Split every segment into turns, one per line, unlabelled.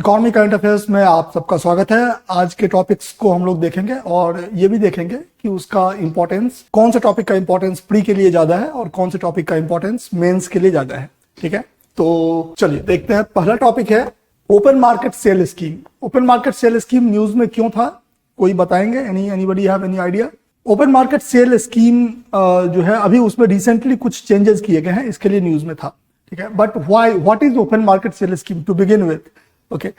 Economy current affairs में आप सबका स्वागत है। आज के टॉपिक्स को हम लोग देखेंगे और ये भी देखेंगे कि उसका इंपॉर्टेंस, कौन से टॉपिक का इंपॉर्टेंस प्री के लिए ज्यादा है और कौन से टॉपिक का इंपॉर्टेंस मेंस के लिए ज्यादा है। ठीक है, तो चलिए देखते हैं। पहला टॉपिक है open market sale scheme. Open market sale scheme news में क्यों था, कोई बताएंगे? Anybody have any idea? Open market sale scheme जो है अभी उसमें रिसेंटली कुछ चेंजेस किए गए हैं, इसके लिए न्यूज में था। ठीक है, but what is open market sale scheme to begin with? Okay,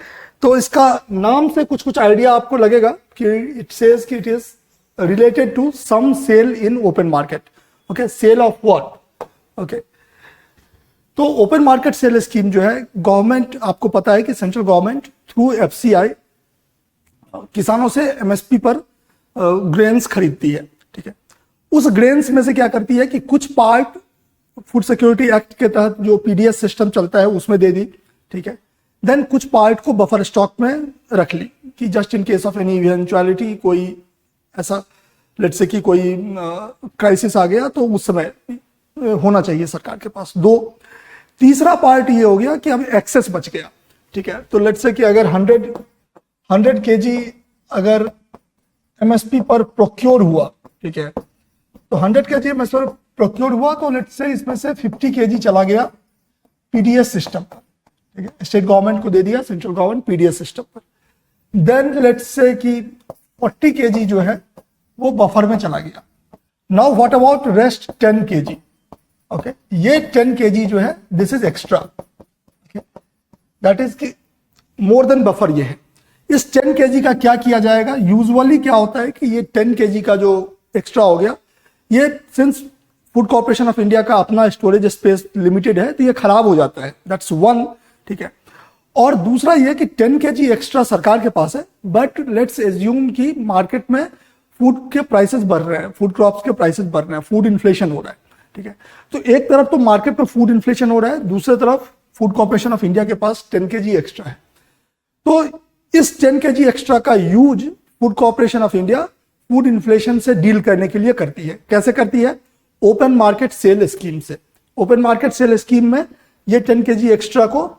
तो इसका नाम से कुछ कुछ आइडिया आपको लगेगा कि इट सेज कि it is related to some sale in open market. Okay, sale of what? Okay, तो ओपन मार्केट सेल स्कीम जो है, गवर्नमेंट, आपको पता है कि सेंट्रल गवर्नमेंट थ्रू एफसीआई किसानों से एमएसपी पर ग्रेन्स खरीदती है। ठीक है, उस ग्रेन्स में से क्या करती है कि कुछ पार्ट फूड सिक्योरिटी एक्ट के तहत जो पीडीएस सिस्टम चलता है उसमें दे दी। ठीक है, देन कुछ पार्ट को बफर स्टॉक में रख ली कि just in case of any eventuality, कोई ऐसा लेट्स से कि कोई क्राइसिस आ गया तो उस समय होना चाहिए सरकार के पास। दो, तीसरा पार्ट ये हो गया कि अब एक्सेस बच गया। ठीक है, तो लेट्स से कि अगर 100 केजी अगर एमएसपी पर प्रोक्योर हुआ, ठीक है, तो 100 केजी एमएसपी पर प्रोक्योर हुआ तो लेट्स से इसमें से 50 केजी चला गया पीडीएस सिस्टम पर। ठीक है, स्टेट गवर्नमेंट को दे दिया सेंट्रल गवर्नमेंट पीडीएस सिस्टम पर। देन लेट्स से कि 40 केजी जो है वो बफर में चला गया। Now what about rest 10 KG? Okay, ये 10 केजी जो है this is extra, that is कि मोर देन बफर ये है। इस 10 केजी का क्या किया जाएगा? यूजुअली क्या होता है कि ये 10 केजी का जो एक्स्ट्रा हो गया, ये since food corporation of India का अपना स्टोरेज स्पेस लिमिटेड है तो ये खराब हो जाता है, दैट्स वन। ठीक है, और दूसरा ये कि 10 केजी एक्स्ट्रा सरकार के पास है, बट लेट्स एज्यूम कि मार्केट में फूड के प्राइसेस बढ़ रहे हैं, फूड क्रॉप्स के प्राइसेस बढ़ रहे हैं, फूड इन्फ्लेशन हो रहा है। ठीक है, तो एक तरफ तो मार्केट में फूड इन्फ्लेशन हो रहा है, दूसरी तरफ फूड कॉर्पोरेशन ऑफ इंडिया के पास 10 केजी एक्स्ट्रा है। तो इस 10 केजी एक्स्ट्रा का use food corporation of India food inflation से डील करने के लिए करती है। कैसे करती है? ओपन मार्केट सेल स्कीम से। ओपन मार्केट सेल स्कीम में ये 10 केजी एक्स्ट्रा को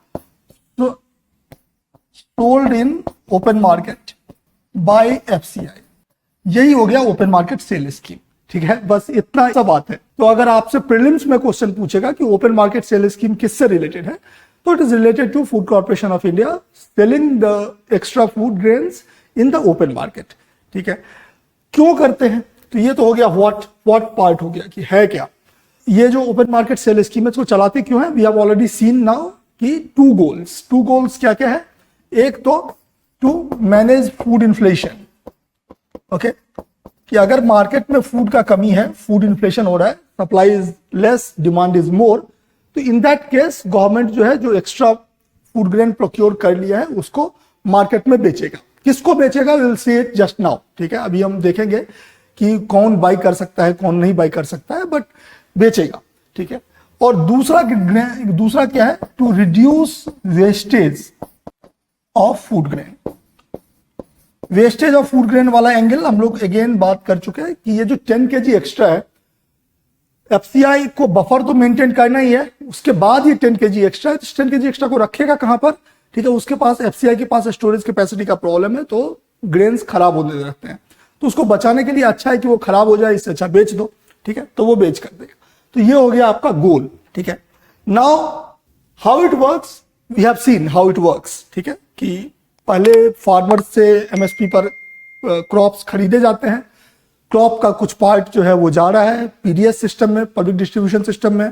sold in open market by FCI, यही हो गया ओपन मार्केट सेल स्कीम। ठीक है, बस इतना सा बात है। तो अगर आपसे प्रीलिम्स में क्वेश्चन पूछेगा कि ओपन मार्केट सेल स्कीम किससे रिलेटेड है, तो it is related to food corporation of India selling the extra food grains in the open market. ठीक है, क्यों करते हैं? तो ये तो हो गया व्हाट पार्ट हो गया कि है क्या ये जो ओपन मार्केट सेल स्कीम है, इसको चलाते क्यों है? We have already seen now कि टू गोल्स क्या क्या है? एक तो to manage food inflation. Okay, कि अगर मार्केट में फूड का कमी है, फूड इन्फ्लेशन हो रहा है, supply is less, demand is more, तो इन दैट केस गवर्नमेंट जो है जो एक्स्ट्रा फूड ग्रेन प्रोक्योर कर लिया है उसको मार्केट में बेचेगा। किसको बेचेगा? Will see it just now. ठीक है, अभी हम देखेंगे कि कौन बाई कर सकता है, कौन नहीं बाई कर सकता है, बट बेचेगा। ठीक है, और दूसरा क्या है? To reduce wastage of food grain. Wastage of food grain वाला एंगल हम लोग अगेन बात कर चुके हैं कि ये जो 10 केजी एक्स्ट्रा है, एफसीआई को बफर तो मेंटेन करना ही है, उसके बाद ये 10 केजी एक्स्ट्रा है, 10 केजी एक्स्ट्रा को रखेगा कहां पर? ठीक है, उसके पास एफसीआई के पास स्टोरेज कैपेसिटी का प्रॉब्लम है, तो ग्रेन्स खराब होने लगते हैं, तो उसको बचाने के लिए अच्छा है कि वो खराब हो जाए, इससे अच्छा बेच दो। ठीक है, तो वो बेच कर देगा। तो ये हो गया आपका गोल। ठीक है, now how it works, we have seen how it works. ठीक है, कि पहले फार्मर से एमएसपी पर क्रॉप्स खरीदे जाते हैं, क्रॉप का कुछ पार्ट जो है वो जा रहा है पीडीएस सिस्टम में, पब्लिक डिस्ट्रीब्यूशन सिस्टम में।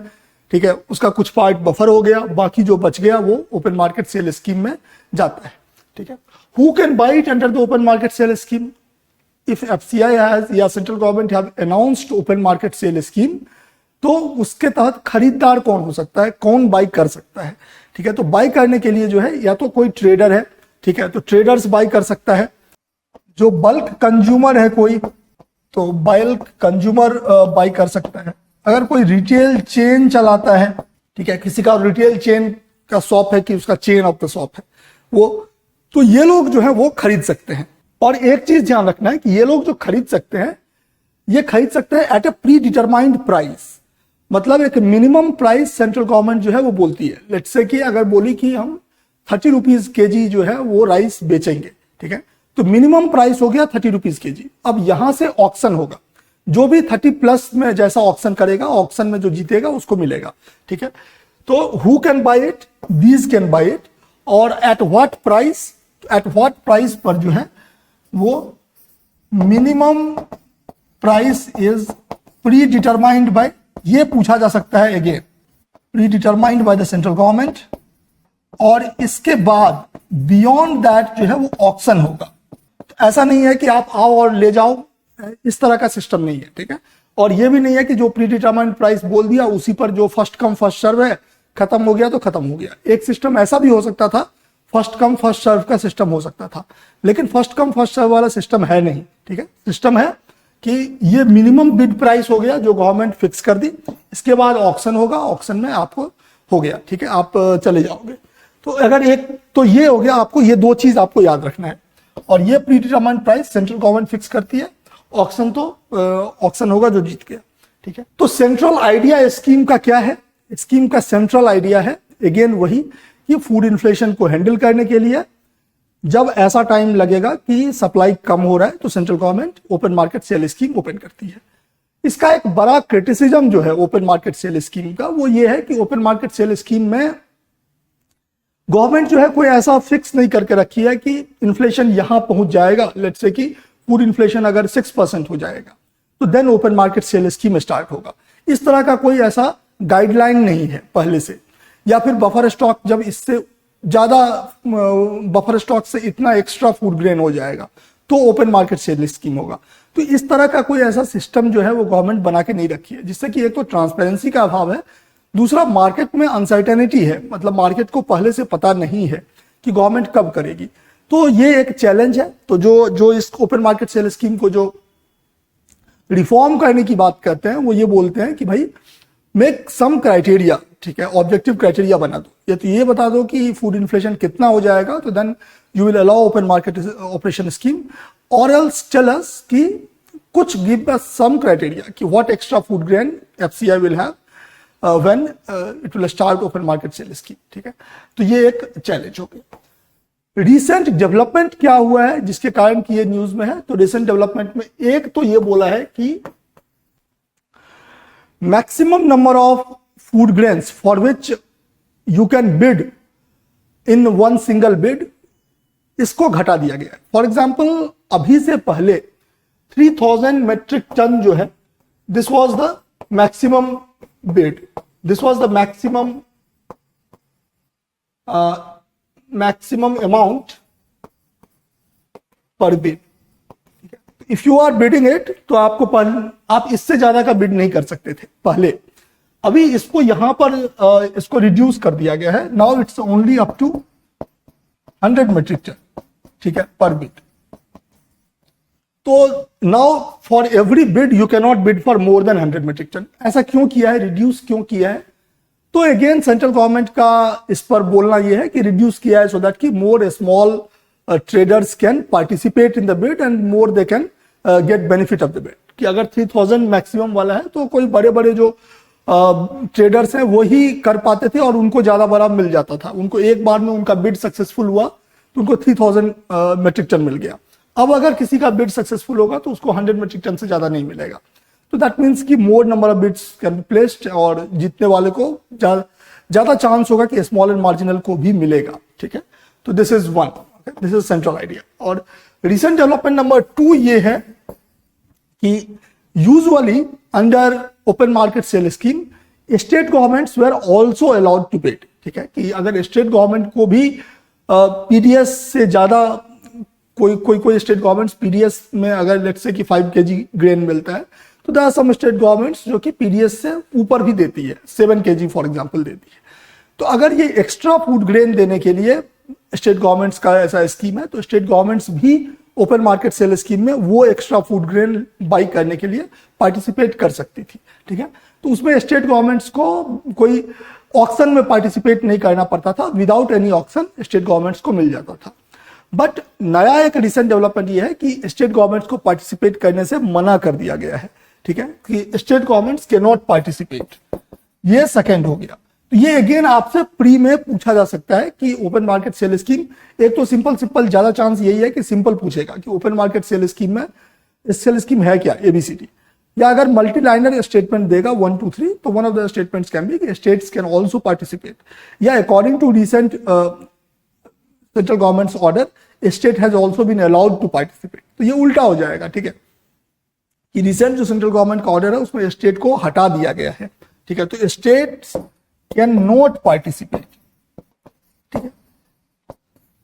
ठीक है, उसका कुछ पार्ट बफर हो गया, बाकी जो बच गया वो ओपन मार्केट सेल स्कीम में जाता है। ठीक है, who can buy it under the open market sale scheme? If FCI has या central government have announced open market sale scheme, तो उसके तहत खरीदार कौन हो सकता है, कौन बाई कर सकता है? ठीक है, तो बाई करने के लिए जो है या तो कोई ट्रेडर है, ठीक है, तो ट्रेडर्स बाई कर सकता है। जो बल्क कंज्यूमर है कोई, तो बल्क कंज्यूमर बाई कर सकता है। अगर कोई रिटेल चेन चलाता है, ठीक है, किसी का रिटेल चेन का शॉप है कि उसका चेन ऑफ द शॉप है वो, तो ये लोग जो है वो खरीद सकते हैं। और एक चीज ध्यान रखना है कि ये लोग जो खरीद सकते हैं, ये खरीद सकते हैं एट ए प्री डिटरमाइंड प्राइस। मतलब एक मिनिमम प्राइस सेंट्रल गवर्नमेंट जो है वो बोलती है। लेट्स से कि अगर बोली कि हम ₹30 kg जो है वो राइस बेचेंगे, ठीक है। तो मिनिमम प्राइस हो गया ₹30 kg। अब यहां से ऑक्शन होगा, जो भी 30+ में जैसा ऑक्शन करेगा, ऑक्शन में जो जीतेगा उसको मिलेगा, ठीक है। तो who can buy it, these can buy it, और एट व्हाट प्राइस पर जो है वो minimum price is pre determined by, ये पूछा जा सकता है again, pre determined by the central government, और इसके बाद बियॉन्ड दैट जो है वो ऑक्शन होगा। तो ऐसा नहीं है कि आप आओ और ले जाओ, इस तरह का सिस्टम नहीं है, ठीक है। और ये भी नहीं है कि जो प्री डिटरमाइंड प्राइस बोल दिया उसी पर जो फर्स्ट कम फर्स्ट सर्व है, खत्म हो गया तो खत्म हो गया। एक सिस्टम ऐसा भी हो सकता था, फर्स्ट कम फर्स्ट सर्व का सिस्टम हो सकता था, लेकिन फर्स्ट कम फर्स्ट सर्व वाला सिस्टम है नहीं, ठीक है। सिस्टम है कि ये मिनिमम बिड प्राइस हो गया जो गवर्नमेंट फिक्स कर दी, इसके बाद ऑक्शन होगा, ऑक्शन में आपको हो गया, ठीक है, आप चले जाओगे। तो अगर एक तो ये हो गया, आपको ये दो चीज आपको याद रखना है। और ये pre determined price central government fix करती है, ऑक्शन तो ऑक्शन होगा जो जीत गया, ठीक है। तो सेंट्रल आइडिया स्कीम का क्या है? स्कीम का सेंट्रल आइडिया है अगेन वही कि फूड इन्फ्लेशन को हैंडल करने के लिए जब ऐसा टाइम लगेगा कि सप्लाई कम हो रहा है तो central government open market sale scheme open करती है। इसका एक बड़ा क्रिटिसिज्म जो है ओपन मार्केट सेल स्कीम का वो ये है कि ओपन मार्केट सेल स्कीम में गवर्नमेंट जो है कोई ऐसा फिक्स नहीं करके रखी है कि इन्फ्लेशन यहां पहुंच जाएगा, लेट्स से कि फूड इन्फ्लेशन अगर 6% हो जाएगा तो then open market sale scheme start होगा। इस तरह का कोई ऐसा गाइडलाइन नहीं है पहले से। या फिर बफर स्टॉक जब इससे ज्यादा बफर स्टॉक से इतना एक्स्ट्रा फूड ग्रेन हो जाएगा तो ओपन मार्केट सेल स्कीम होगा। तो इस तरह का कोई ऐसा सिस्टम जो है वो गवर्नमेंट बना के नहीं रखी है, जिससे कि एक तो ट्रांसपेरेंसी का अभाव है, दूसरा मार्केट में अनसर्टेनिटी है, मतलब मार्केट को पहले से पता नहीं है कि गवर्नमेंट कब करेगी। तो ये एक चैलेंज है। तो जो इस ओपन मार्केट सेल स्कीम को जो रिफॉर्म करने की बात करते हैं वो ये बोलते हैं कि भाई मेक सम क्राइटेरिया, ठीक है, ऑब्जेक्टिव क्राइटेरिया बना दो। या तो ये बता दो कि फूड इन्फ्लेशन कितना हो जाएगा तो then you will allow open market operation scheme, और एल्स टेल अस कि कुछ गिव अस सम क्राइटेरिया कि what extra food grain FCI will have when it will start open market sale scheme, ठीक है। तो ये एक चैलेंज हो गया। रिसेंट डेवलपमेंट क्या हुआ है जिसके कारण कि ये न्यूज में है? तो रिसेंट डेवलपमेंट में एक तो ये बोला है कि maximum number of food grains for which you can bid in one single bid, इसको घटा दिया गया है। फॉर एग्जाम्पल अभी से पहले 3000 मेट्रिक टन जो है, this was the maximum bid, this was the maximum amount per bid. If you are bidding it तो आपको आप इससे ज्यादा का बिड नहीं कर सकते थे पहले। अभी इसको यहां पर इसको रिड्यूस कर दिया गया है। Now it's only up to 100 metric ton, ठीक है, पर बिड। तो now for every bid you can not bid for more than 100 metric ton. ऐसा क्यों किया है, रिड्यूस क्यों किया है? तो अगेन सेंट्रल गवर्नमेंट का इस पर बोलना यह है कि रिड्यूस किया है सो दैट कि मोर small traders can participate in the bid and more they can get benefit of the bid। कि अगर 3000 मैक्सिमम वाला है तो कोई बड़े बड़े जो ट्रेडर्स हैं वो ही कर पाते थे और उनको ज्यादा बड़ा मिल जाता था। उनको एक बार में उनका बिड सक्सेसफुल हुआ तो उनको 3000 मेट्रिक टन मिल गया। अब अगर किसी का बिड सक्सेसफुल होगा तो उसको 100 मेट्रिक टन से ज्यादा नहीं मिलेगा। तो दैट मीन्स कि more number of bids can be placed और जीतने वाले को ज्यादा चांस होगा कि स्मॉल एंड मार्जिनल को भी मिलेगा, ठीक है। तो this is one, this is central idea. और रिसेंट डेवलपमेंट नंबर 2 ये है कि usually under open market sale scheme state governments were also allowed to bid, ठीक है। कि अगर स्टेट गवर्नमेंट को भी पीडीएस से ज्यादा कोई स्टेट गवर्नमेंट्स पीडीएस में अगर लेट्स से कि 5 kg ग्रेन मिलता है तो there are some state governments जो कि पीडीएस से ऊपर भी देती है, 7 kg फॉर एग्जांपल देती है। तो अगर ये एक्स्ट्रा फूड ग्रेन देने के लिए स्टेट गवर्नमेंट्स का ऐसा स्कीम है तो स्टेट गवर्नमेंट्स भी ओपन मार्केट सेल स्कीम में वो एक्स्ट्रा फूड ग्रेन बाई करने के लिए पार्टिसिपेट कर सकती थी, ठीक है। तो उसमें स्टेट गवर्नमेंट्स को कोई ऑक्शन में पार्टिसिपेट नहीं करना पड़ता था, without any auction state governments को मिल जाता था। बट नया एक रिसेंट डेवलपमेंट ये है कि स्टेट गवर्नमेंट्स को पार्टिसिपेट करने से मना कर दिया गया है, ठीक है, कि state governments can not participate. ये सेकेंड हो गया। तो ये अगेन आपसे प्री में पूछा जा सकता है कि ओपन मार्केट सेल स्कीम, एक तो सिंपल ज्यादा चांस यही है कि सिंपल पूछेगा कि ओपन मार्केट सेल स्कीम में सेल स्कीम है क्या, एबीसीडी। या अगर मल्टी लाइनर स्टेटमेंट देगा 1 2 3, तो one of the statements can be states can also participate, या according to recent central governments order state has also been allowed to participate. तो ये उल्टा हो जाएगा, ठीक है, कि रिसेंट जो सेंट्रल गवर्नमेंट का ऑर्डर है उसमें स्टेट को हटा दिया गया है, ठीक है, तो स्टेट्स कैन नॉट पार्टिसिपेट, ठीक है,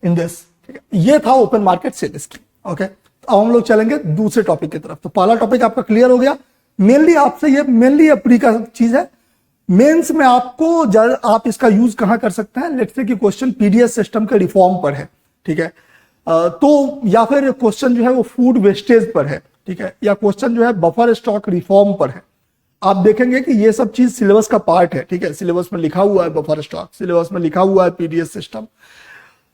इन दिस, ठीक है। ये था open market sale scheme. Okay, अब हम लोग चलेंगे दूसरे टॉपिक की तरफ। तो पहला टॉपिक आपका क्लियर हो गया, मेनली आपसे ये मेनली प्री का चीज है। मेंस में आपको आप इसका यूज कहां कर सकते हैं, लेट्स से कि क्वेश्चन पीडीएस सिस्टम के रिफॉर्म पर है, ठीक है, तो या फिर क्वेश्चन जो है वो फूड वेस्टेज पर है, ठीक है, या क्वेश्चन जो है बफर स्टॉक रिफॉर्म पर है। आप देखेंगे कि ये सब चीज सिलेबस का पार्ट है, ठीक है, सिलेबस में लिखा हुआ है बफर स्टॉक, सिलेबस में लिखा हुआ है पीडीएस सिस्टम।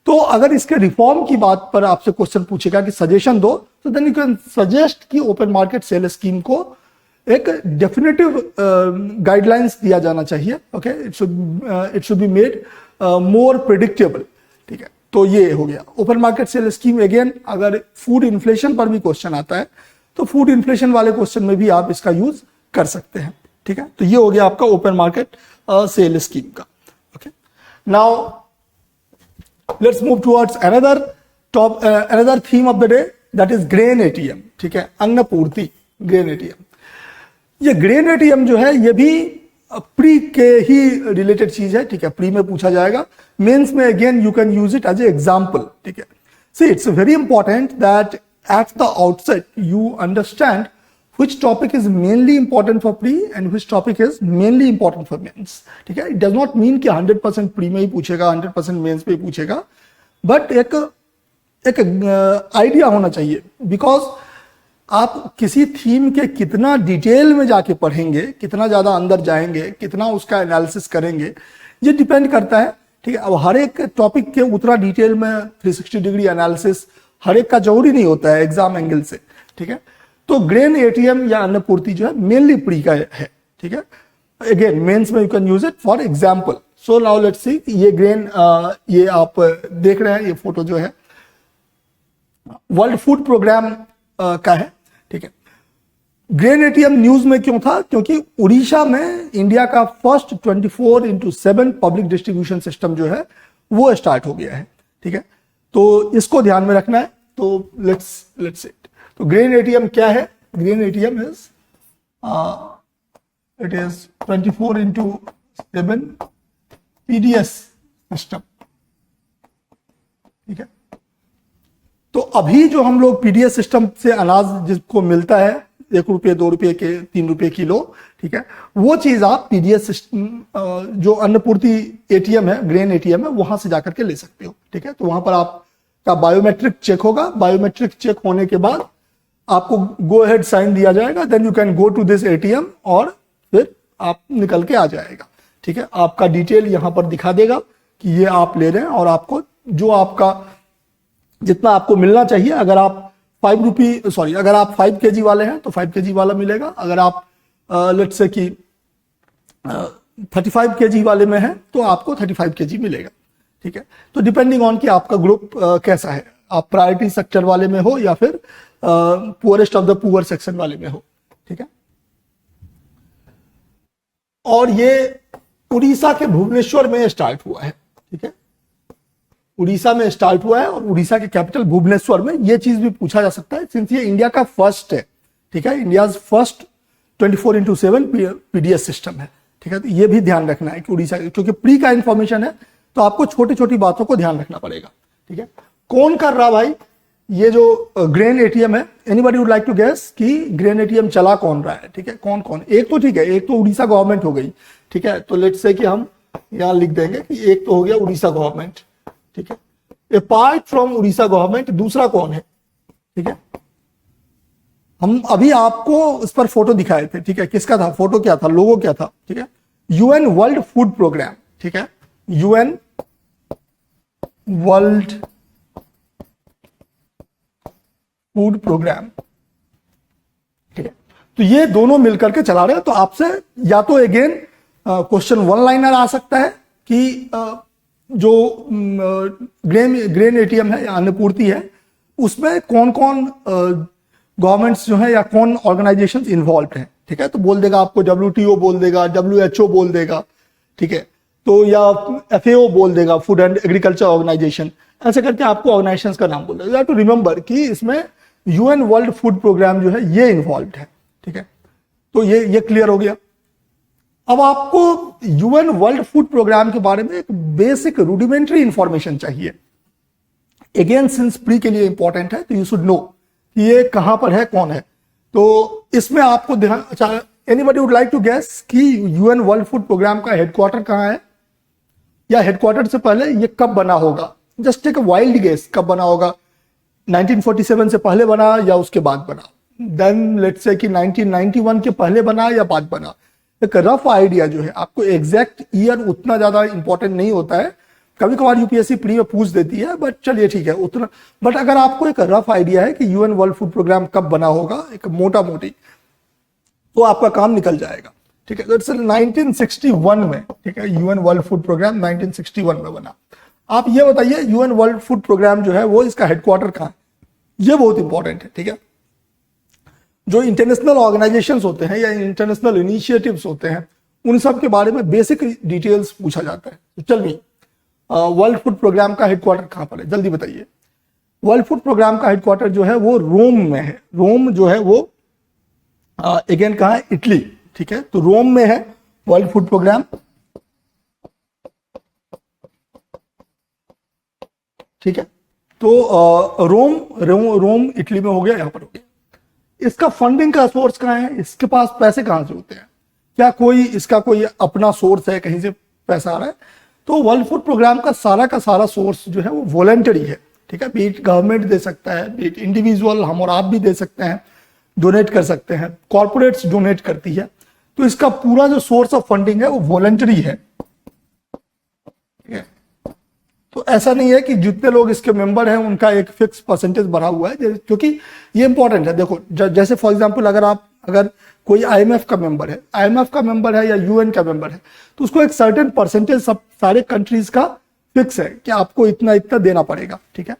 तो अगर इसके रिफॉर्म की बात पर आपसे क्वेश्चन पूछेगा कि सजेशन दो, तो देन यू कैन सजेस्ट कि ओपन मार्केट सेल स्कीम को एक डेफिनेटिव गाइडलाइंस दिया जाना चाहिए। Okay, it should be made more predictable, ठीक है। तो ये हो गया open market sale scheme. Again अगर फूड इन्फ्लेशन पर भी क्वेश्चन आता है तो फूड इन्फ्लेशन वाले क्वेश्चन में भी आप इसका यूज कर सकते हैं, ठीक है। तो ये हो गया आपका ओपन मार्केट सेल स्कीम का। Okay, now let's move towards another theme of the day, that is grain ATM, ठीक है, अन्न पूर्ति, ग्रेन एटीएम। ये ग्रेन एटीएम जो है ये भी प्री के ही रिलेटेड चीज है, ठीक है, प्री में पूछा जाएगा। मेंस में again you can use it as a example, ठीक है। See it's very important that at the outset you understand which topic is mainly important for pre and which topic is mainly important for mains. ठीक है, it does not mean कि 100% pre में ही पूछेगा, 100% mains पे ही पूछेगा, but एक idea होना चाहिए, बिकॉज आप किसी थीम के कितना डिटेल में जाके पढ़ेंगे, कितना ज्यादा अंदर जाएंगे, कितना उसका एनालिसिस करेंगे, ये डिपेंड करता है, ठीक है। अब हर एक टॉपिक के उतना डिटेल में 360 डिग्री एनालिसिस हर एक का जरूरी नहीं होता है एग्जाम एंगल से, ठीक है। तो ग्रेन एटीएम या अन्नपूर्ति जो है मेनली प्री का है, ठीक है। अगेन मेंस में you can use it for example. So now let's see, ये ग्रेन ये आप देख रहे हैं, ये फोटो जो है वर्ल्ड फूड प्रोग्राम का है, ठीक है। ग्रेन एटीएम न्यूज में क्यों था, क्योंकि उड़ीसा में इंडिया का फर्स्ट 24/7 पब्लिक डिस्ट्रीब्यूशन सिस्टम जो है वो स्टार्ट हो गया है, ठीक है। तो इसको ध्यान में रखना है। तो लेट्स इट, तो ग्रेन एटीएम क्या है, grain ATM is it is 24/7 PDS system, ठीक है। तो अभी जो हम लोग पीडीएस सिस्टम से अनाज जिसको मिलता है 1 रुपये 2 रुपये के 3 रुपये किलो, ठीक है, वो चीज आप पीडीएस सिस्टम जो अन्नपूर्ति एटीएम है, ग्रेन एटीएम है, वहां से जाकर के ले सकते हो, ठीक है। तो वहां पर आपका बायोमेट्रिक चेक होगा, बायोमेट्रिक चेक होने के बाद आपको गो अहेड साइन दिया जाएगा, then you can go to this ATM और फिर आप निकल के आ जाएगा, ठीक है। आपका डिटेल यहां पर दिखा देगा कि ये आप ले रहे हैं और आपको जो आपका जितना आपको मिलना चाहिए, अगर आप 5 रुपये सॉरी अगर आप 5 kg वाले हैं तो 5 kg वाला मिलेगा, अगर आप लेट्स से कि 35 kg वाले में है तो आपको 35 kg मिलेगा, ठीक है। तो डिपेंडिंग ऑन कि आपका ग्रुप कैसा है, आप प्रायोरिटी सेक्टर वाले में हो या फिर poorest of the poor section वाले में हो, ठीक है। और ये उड़ीसा के भुवनेश्वर में स्टार्ट हुआ है, ठीक है, उड़ीसा में स्टार्ट हुआ है और उड़ीसा के कैपिटल भुवनेश्वर में। ये चीज भी पूछा जा सकता है सिंस ये इंडिया का फर्स्ट है, ठीक है, इंडियाज फर्स्ट 24/7 पीडीएस सिस्टम है, ठीक है। तो ये भी ध्यान रखना है कि उड़ीसा, क्योंकि प्री का इंफॉर्मेशन है तो आपको छोटी छोटी बातों को ध्यान रखना पड़ेगा, ठीक है। कौन कर रहा भाई ये जो ग्रेन एटीएम है, anybody would like to guess कि ग्रेन एटीएम चला कौन रहा है, ठीक है, कौन कौन। एक तो ठीक है, एक तो उड़ीसा गवर्नमेंट हो गई, ठीक है, तो लेट्स से कि हम यहां लिख देंगे कि एक तो हो गया उड़ीसा गवर्नमेंट, ठीक है। ए पार्ट फ्रॉम उड़ीसा गवर्नमेंट, दूसरा कौन है, ठीक है। हम अभी आपको उस पर फोटो दिखाए थे, ठीक है, किसका था फोटो, क्या था, लोगो क्या था, ठीक है, यूएन वर्ल्ड फूड प्रोग्राम, ठीक है, यूएन वर्ल्ड फूड प्रोग्राम, ठीक है। तो ये दोनों मिलकर के चला रहे हैं। तो आपसे या तो अगेन क्वेश्चन वन लाइनर आ सकता है कि जो ग्रेन एटीएम है या अन्नपूर्ति है, उसमें कौन कौन गवर्नमेंट्स जो है या कौन ऑर्गेनाइजेशंस इन्वॉल्व हैं, ठीक है। तो बोल देगा आपको WTO बोल देगा, WHO बोल देगा, ठीक है, तो या FAO बोल देगा, फूड एंड एग्रीकल्चर ऑर्गेनाइजेशन, ऐसे करके आपको ऑर्गेनाइजेशंस का नाम बोल देगा। यू हैव टू रिमेंबर कि इसमें UN वर्ल्ड फूड प्रोग्राम जो है ये इन्वॉल्व है, ठीक है। तो ये क्लियर हो गया। अब आपको UN वर्ल्ड फूड प्रोग्राम के बारे में एक बेसिक रूडिमेंट्री इंफॉर्मेशन चाहिए। अगेन सिंस प्री के लिए इंपॉर्टेंट है, तो यू शुड नो कि ये कहां पर है, कौन है। तो इसमें आपको ध्यान, अच्छा, anybody would like to guess कि UN वर्ल्ड फूड प्रोग्राम का हेडक्वार्टर कहां है, या हेडक्वार्टर से पहले ये कब बना होगा? Just take a wild guess, कब बना होगा? 1947 से पहले बना या उसके बाद बना? देन लेट्स से कि 1991 के पहले बना या बाद बना? एक रफ आइडिया जो है, आपको एग्जैक्ट ईयर उतना ज्यादा इंपॉर्टेंट नहीं होता है, कभी कभार यूपीएससी प्री में पूछ देती है, बट चलिए ठीक है उतना। बट अगर आपको एक रफ आइडिया है कि UN वर्ल्ड फूड प्रोग्राम कब बना होगा, एक मोटा मोटी, तो आपका काम निकल जाएगा, ठीक है। तो इट्स 1961 में, ठीक है, UN वर्ल्ड फूड प्रोग्राम 1961 में बना। आप ये बताइए UN वर्ल्ड फूड प्रोग्राम जो है वो इसका हेडक्वार्टर कहाँ है? ये बहुत इंपॉर्टेंट है, ठीक है। जो इंटरनेशनल ऑर्गेनाइजेशंस होते हैं या इंटरनेशनल इनिशिएटिव्स होते हैं, उन सब के बारे में बेसिक डिटेल्स पूछा जाता है। तो चलिए, वर्ल्ड फूड प्रोग्राम का हेडक्वार्टर कहां पर है, जल्दी बताइए। वर्ल्ड फूड प्रोग्राम का हेडक्वार्टर जो है वो रोम में है। रोम जो है वो अगेन कहां है? इटली, ठीक है। तो रोम में है वर्ल्ड फूड प्रोग्राम, ठीक है। तो रोम इटली में हो गया, यहां पर हो गया। इसका फंडिंग का सोर्स कहां है? इसके पास पैसे कहां से होते हैं? क्या कोई इसका कोई अपना सोर्स है, कहीं से पैसा आ रहा है? तो वर्ल्ड फूड प्रोग्राम का सारा सोर्स जो है वो वॉलंटरी है, ठीक है। बीट गवर्नमेंट दे सकता है, बीट इंडिविजुअल, हम और आप भी दे सकते हैं, डोनेट कर सकते हैं, कॉर्पोरेट्स डोनेट करती है। तो इसका पूरा जो सोर्स ऑफ फंडिंग है वो वॉलंटरी है, ठीक है। तो ऐसा नहीं है कि जितने लोग इसके मेंबर हैं उनका एक फिक्स परसेंटेज भरा हुआ है, क्योंकि ये इंपॉर्टेंट है। देखो, जैसे फॉर एग्जांपल अगर कोई IMF का मेंबर है, या UN का मेंबर है, तो उसको एक सर्टेन परसेंटेज सब सारे कंट्रीज का फिक्स है कि आपको इतना इतना देना पड़ेगा, ठीक है।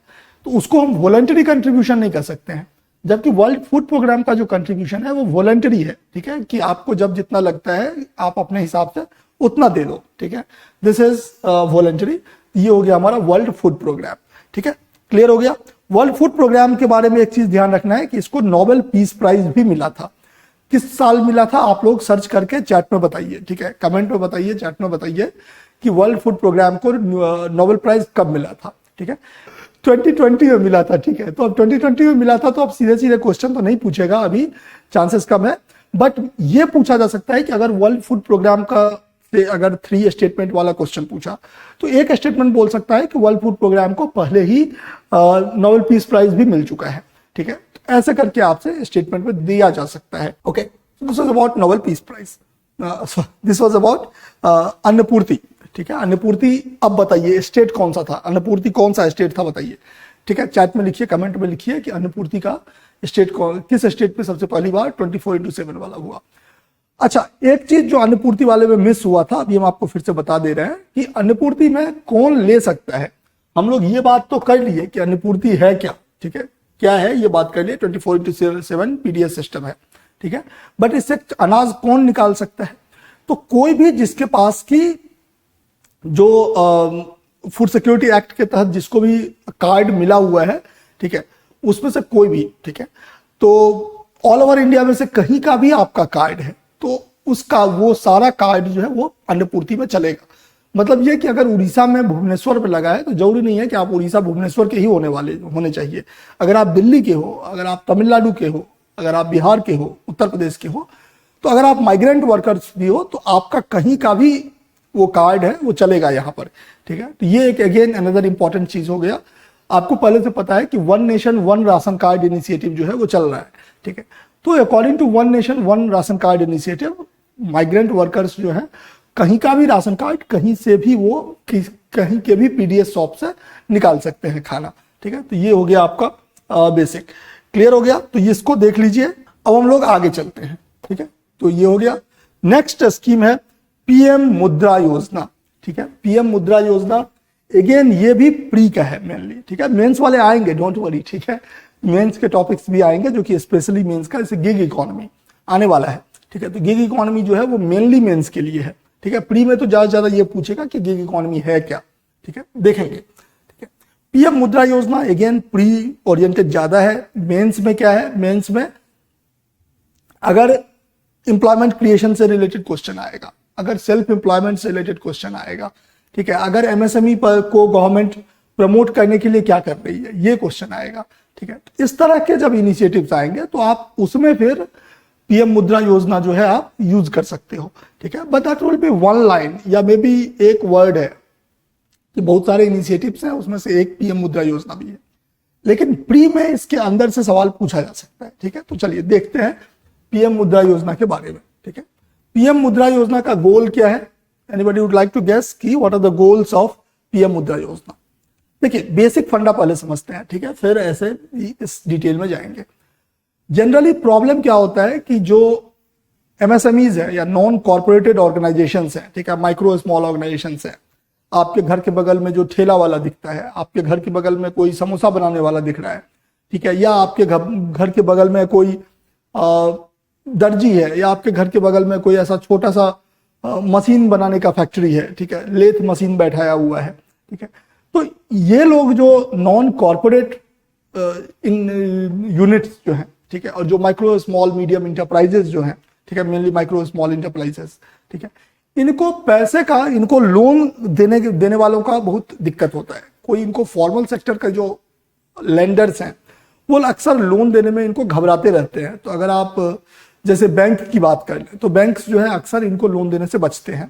तो उसको हम वॉलंटरी कंट्रीब्यूशन नहीं कर सकते हैं, जबकि वर्ल्ड फूड प्रोग्राम का जो कंट्रीब्यूशन है वो वॉलंटरी है, ठीक है, कि आपको जब जितना लगता है आप अपने हिसाब से उतना दे दो, ठीक है। This is voluntary. ये हो गया हमारा वर्ल्ड फूड प्रोग्राम, ठीक है, क्लियर हो गया। वर्ल्ड फूड प्रोग्राम के बारे में एक चीज ध्यान रखना है कि इसको नोबेल पीस प्राइज भी मिला था। किस साल मिला था आप लोग सर्च करके चैट में बताइए, ठीक है, कमेंट में बताइए, चैट में बताइए कि वर्ल्ड फूड प्रोग्राम को नोबेल प्राइज कब मिला था, ठीक है। 2020 में मिला था, ठीक है। तो अब 2020 में मिला था तो अब सीधे सीधे क्वेश्चन तो नहीं पूछेगा, अभी चांसेस कम है, बट ये पूछा जा सकता है कि अगर वर्ल्ड फूड प्रोग्राम का से अगर 3 स्टेटमेंट वाला क्वेश्चन पूछा तो एक स्टेटमेंट बोल सकता है कि वर्ल्ड फूड प्रोग्राम को पहले ही नोबेल पीस प्राइज भी मिल चुका है, ठीक है। ऐसे करके आपसे स्टेटमेंट में दिया जा सकता है। Okay, this was about Nobel peace prize, this was about Annapurti, ठीक है। अन्नपूर्ति, अब बताइए स्टेट कौन सा था, अन्नपूर्ति कौन सा स्टेट था बताइए, ठीक है। चैट में लिखिए, कमेंट में लिखिए कि अन्नपूर्ति का स्टेट किस स्टेट में सबसे पहली बार 24/7 वाला हुआ। अच्छा, एक चीज जो अन्नपूर्ति वाले में मिस हुआ था, अभी हम आपको फिर से बता दे रहे हैं कि अन्नपूर्ति में कौन ले सकता है। हम लोग ये बात तो कर लिए कि अन्नपूर्ति है क्या, ठीक है, क्या है ये बात कर लिए, 24/7 PDS सिस्टम है, ठीक है। बट इससे अनाज कौन निकाल सकता है? तो कोई भी जिसके पास की जो फूड सिक्योरिटी एक्ट के तहत जिसको भी कार्ड मिला हुआ है, ठीक है, उसमें से कोई भी, ठीक है। तो ऑल ओवर इंडिया में से कहीं का भी आपका कार्ड है तो उसका वो सारा कार्ड जो है वो अन्नपूर्ति में चलेगा। मतलब ये कि अगर उड़ीसा में भुवनेश्वर पे लगा है तो जरूरी नहीं है कि आप उड़ीसा भुवनेश्वर के ही होने चाहिए। अगर आप दिल्ली के हो, अगर आप तमिलनाडु के हो, अगर आप बिहार के हो, उत्तर प्रदेश के हो, तो अगर आप माइग्रेंट वर्कर्स भी हो तो आपका कहीं का भी वो कार्ड है वो चलेगा यहाँ पर, ठीक है। तो ये एक अगेन अनदर इंपॉर्टेंट चीज हो गया। आपको पहले से पता है कि one nation one ration card initiative जो है वो चल रहा है, ठीक है। तो according to one nation one ration card initiative, migrant workers जो है कहीं का भी राशन कार्ड कहीं से भी वो कहीं के भी PDS शॉप से निकाल सकते हैं खाना, ठीक है। तो ये हो गया आपका बेसिक, क्लियर हो गया। तो इसको देख लीजिए। अब हम लोग आगे चलते हैं, ठीक है। तो ये हो गया। नेक्स्ट स्कीम है पीएम मुद्रा योजना, ठीक है। पीएम मुद्रा योजना अगेन ये भी प्री का है मेनली, ठीक है। मेंस वाले आएंगे, डोंट वरी, ठीक है। मेंस के टॉपिक्स भी आएंगे जो कि स्पेशली मेंस का, जैसे गिग इकोनॉमी आने वाला है, ठीक है। तो गिग इकोनॉमी जो है वो मेनली मेंस के लिए है, ठीक है। प्री में तो ज्यादा से ज्यादा ये पूछेगा कि गिग इकोनॉमी है क्या, ठीक है, देखेंगे, ठीक है। पीएम मुद्रा योजना अगेन प्री ओरिएंटेड ज्यादा है। मेंस में क्या है, मेंस में अगर एम्प्लॉयमेंट क्रिएशन से रिलेटेड क्वेश्चन आएगा, अगर सेल्फ एम्प्लॉयमेंट से रिलेटेड क्वेश्चन आएगा, ठीक है, अगर एमएसएमई पर को गवर्नमेंट प्रमोट करने के लिए क्या कर रही है, ये क्वेश्चन आएगा, ठीक है। इस तरह के जब इनिशिएटिव्स आएंगे तो आप उसमें फिर पीएम मुद्रा योजना जो है आप यूज कर सकते हो, ठीक है। But that will be one line या मे बी एक वर्ड है कि बहुत सारे इनिशिएटिव्स हैं, उसमें से एक पीएम मुद्रा योजना भी है, लेकिन प्री में इसके अंदर से सवाल पूछा जा सकता है, ठीक है। तो चलिए देखते हैं पीएम मुद्रा योजना के बारे में, ठीक है। पीएम मुद्रा योजना का गोल क्या है? Anybody would like to guess कि what are the goals of PM Mudra Yojana? देखिए बेसिक फंडा पहले समझते हैं, ठीक है, फिर ऐसे इस डिटेल में जाएंगे। जनरली प्रॉब्लम क्या होता है कि जो एमएसएमईज है या नॉन कॉर्पोरेटेड ऑर्गेनाइजेशंस है, ठीक है, माइक्रो स्मॉल ऑर्गेनाइजेशंस है, आपके घर के बगल में जो ठेला वाला दिखता है, आपके घर के बगल में कोई समोसा बनाने वाला दिख रहा है, ठीक है, या आपके घर के बगल में कोई दर्जी है, या आपके घर के बगल में कोई ऐसा छोटा सा मशीन बनाने का फैक्ट्री है, ठीक है, लेथ मशीन बैठाया हुआ है, ठीक है। तो ये लोग जो नॉन कॉर्पोरेट इन यूनिट्स जो हैं, ठीक है, और जो माइक्रो स्मॉल मीडियम इंटरप्राइजेस जो हैं, ठीक है, मेनली माइक्रो स्मॉल इंटरप्राइजेस, ठीक है, इनको पैसे का, इनको लोन देने वालों का बहुत दिक्कत होता है। कोई इनको फॉर्मल सेक्टर का जो लेंडर्स हैं वो अक्सर लोन देने में इनको घबराते रहते हैं। तो अगर आप जैसे बैंक की बात कर लें तो बैंक्स जो है अक्सर इनको लोन देने से बचते हैं।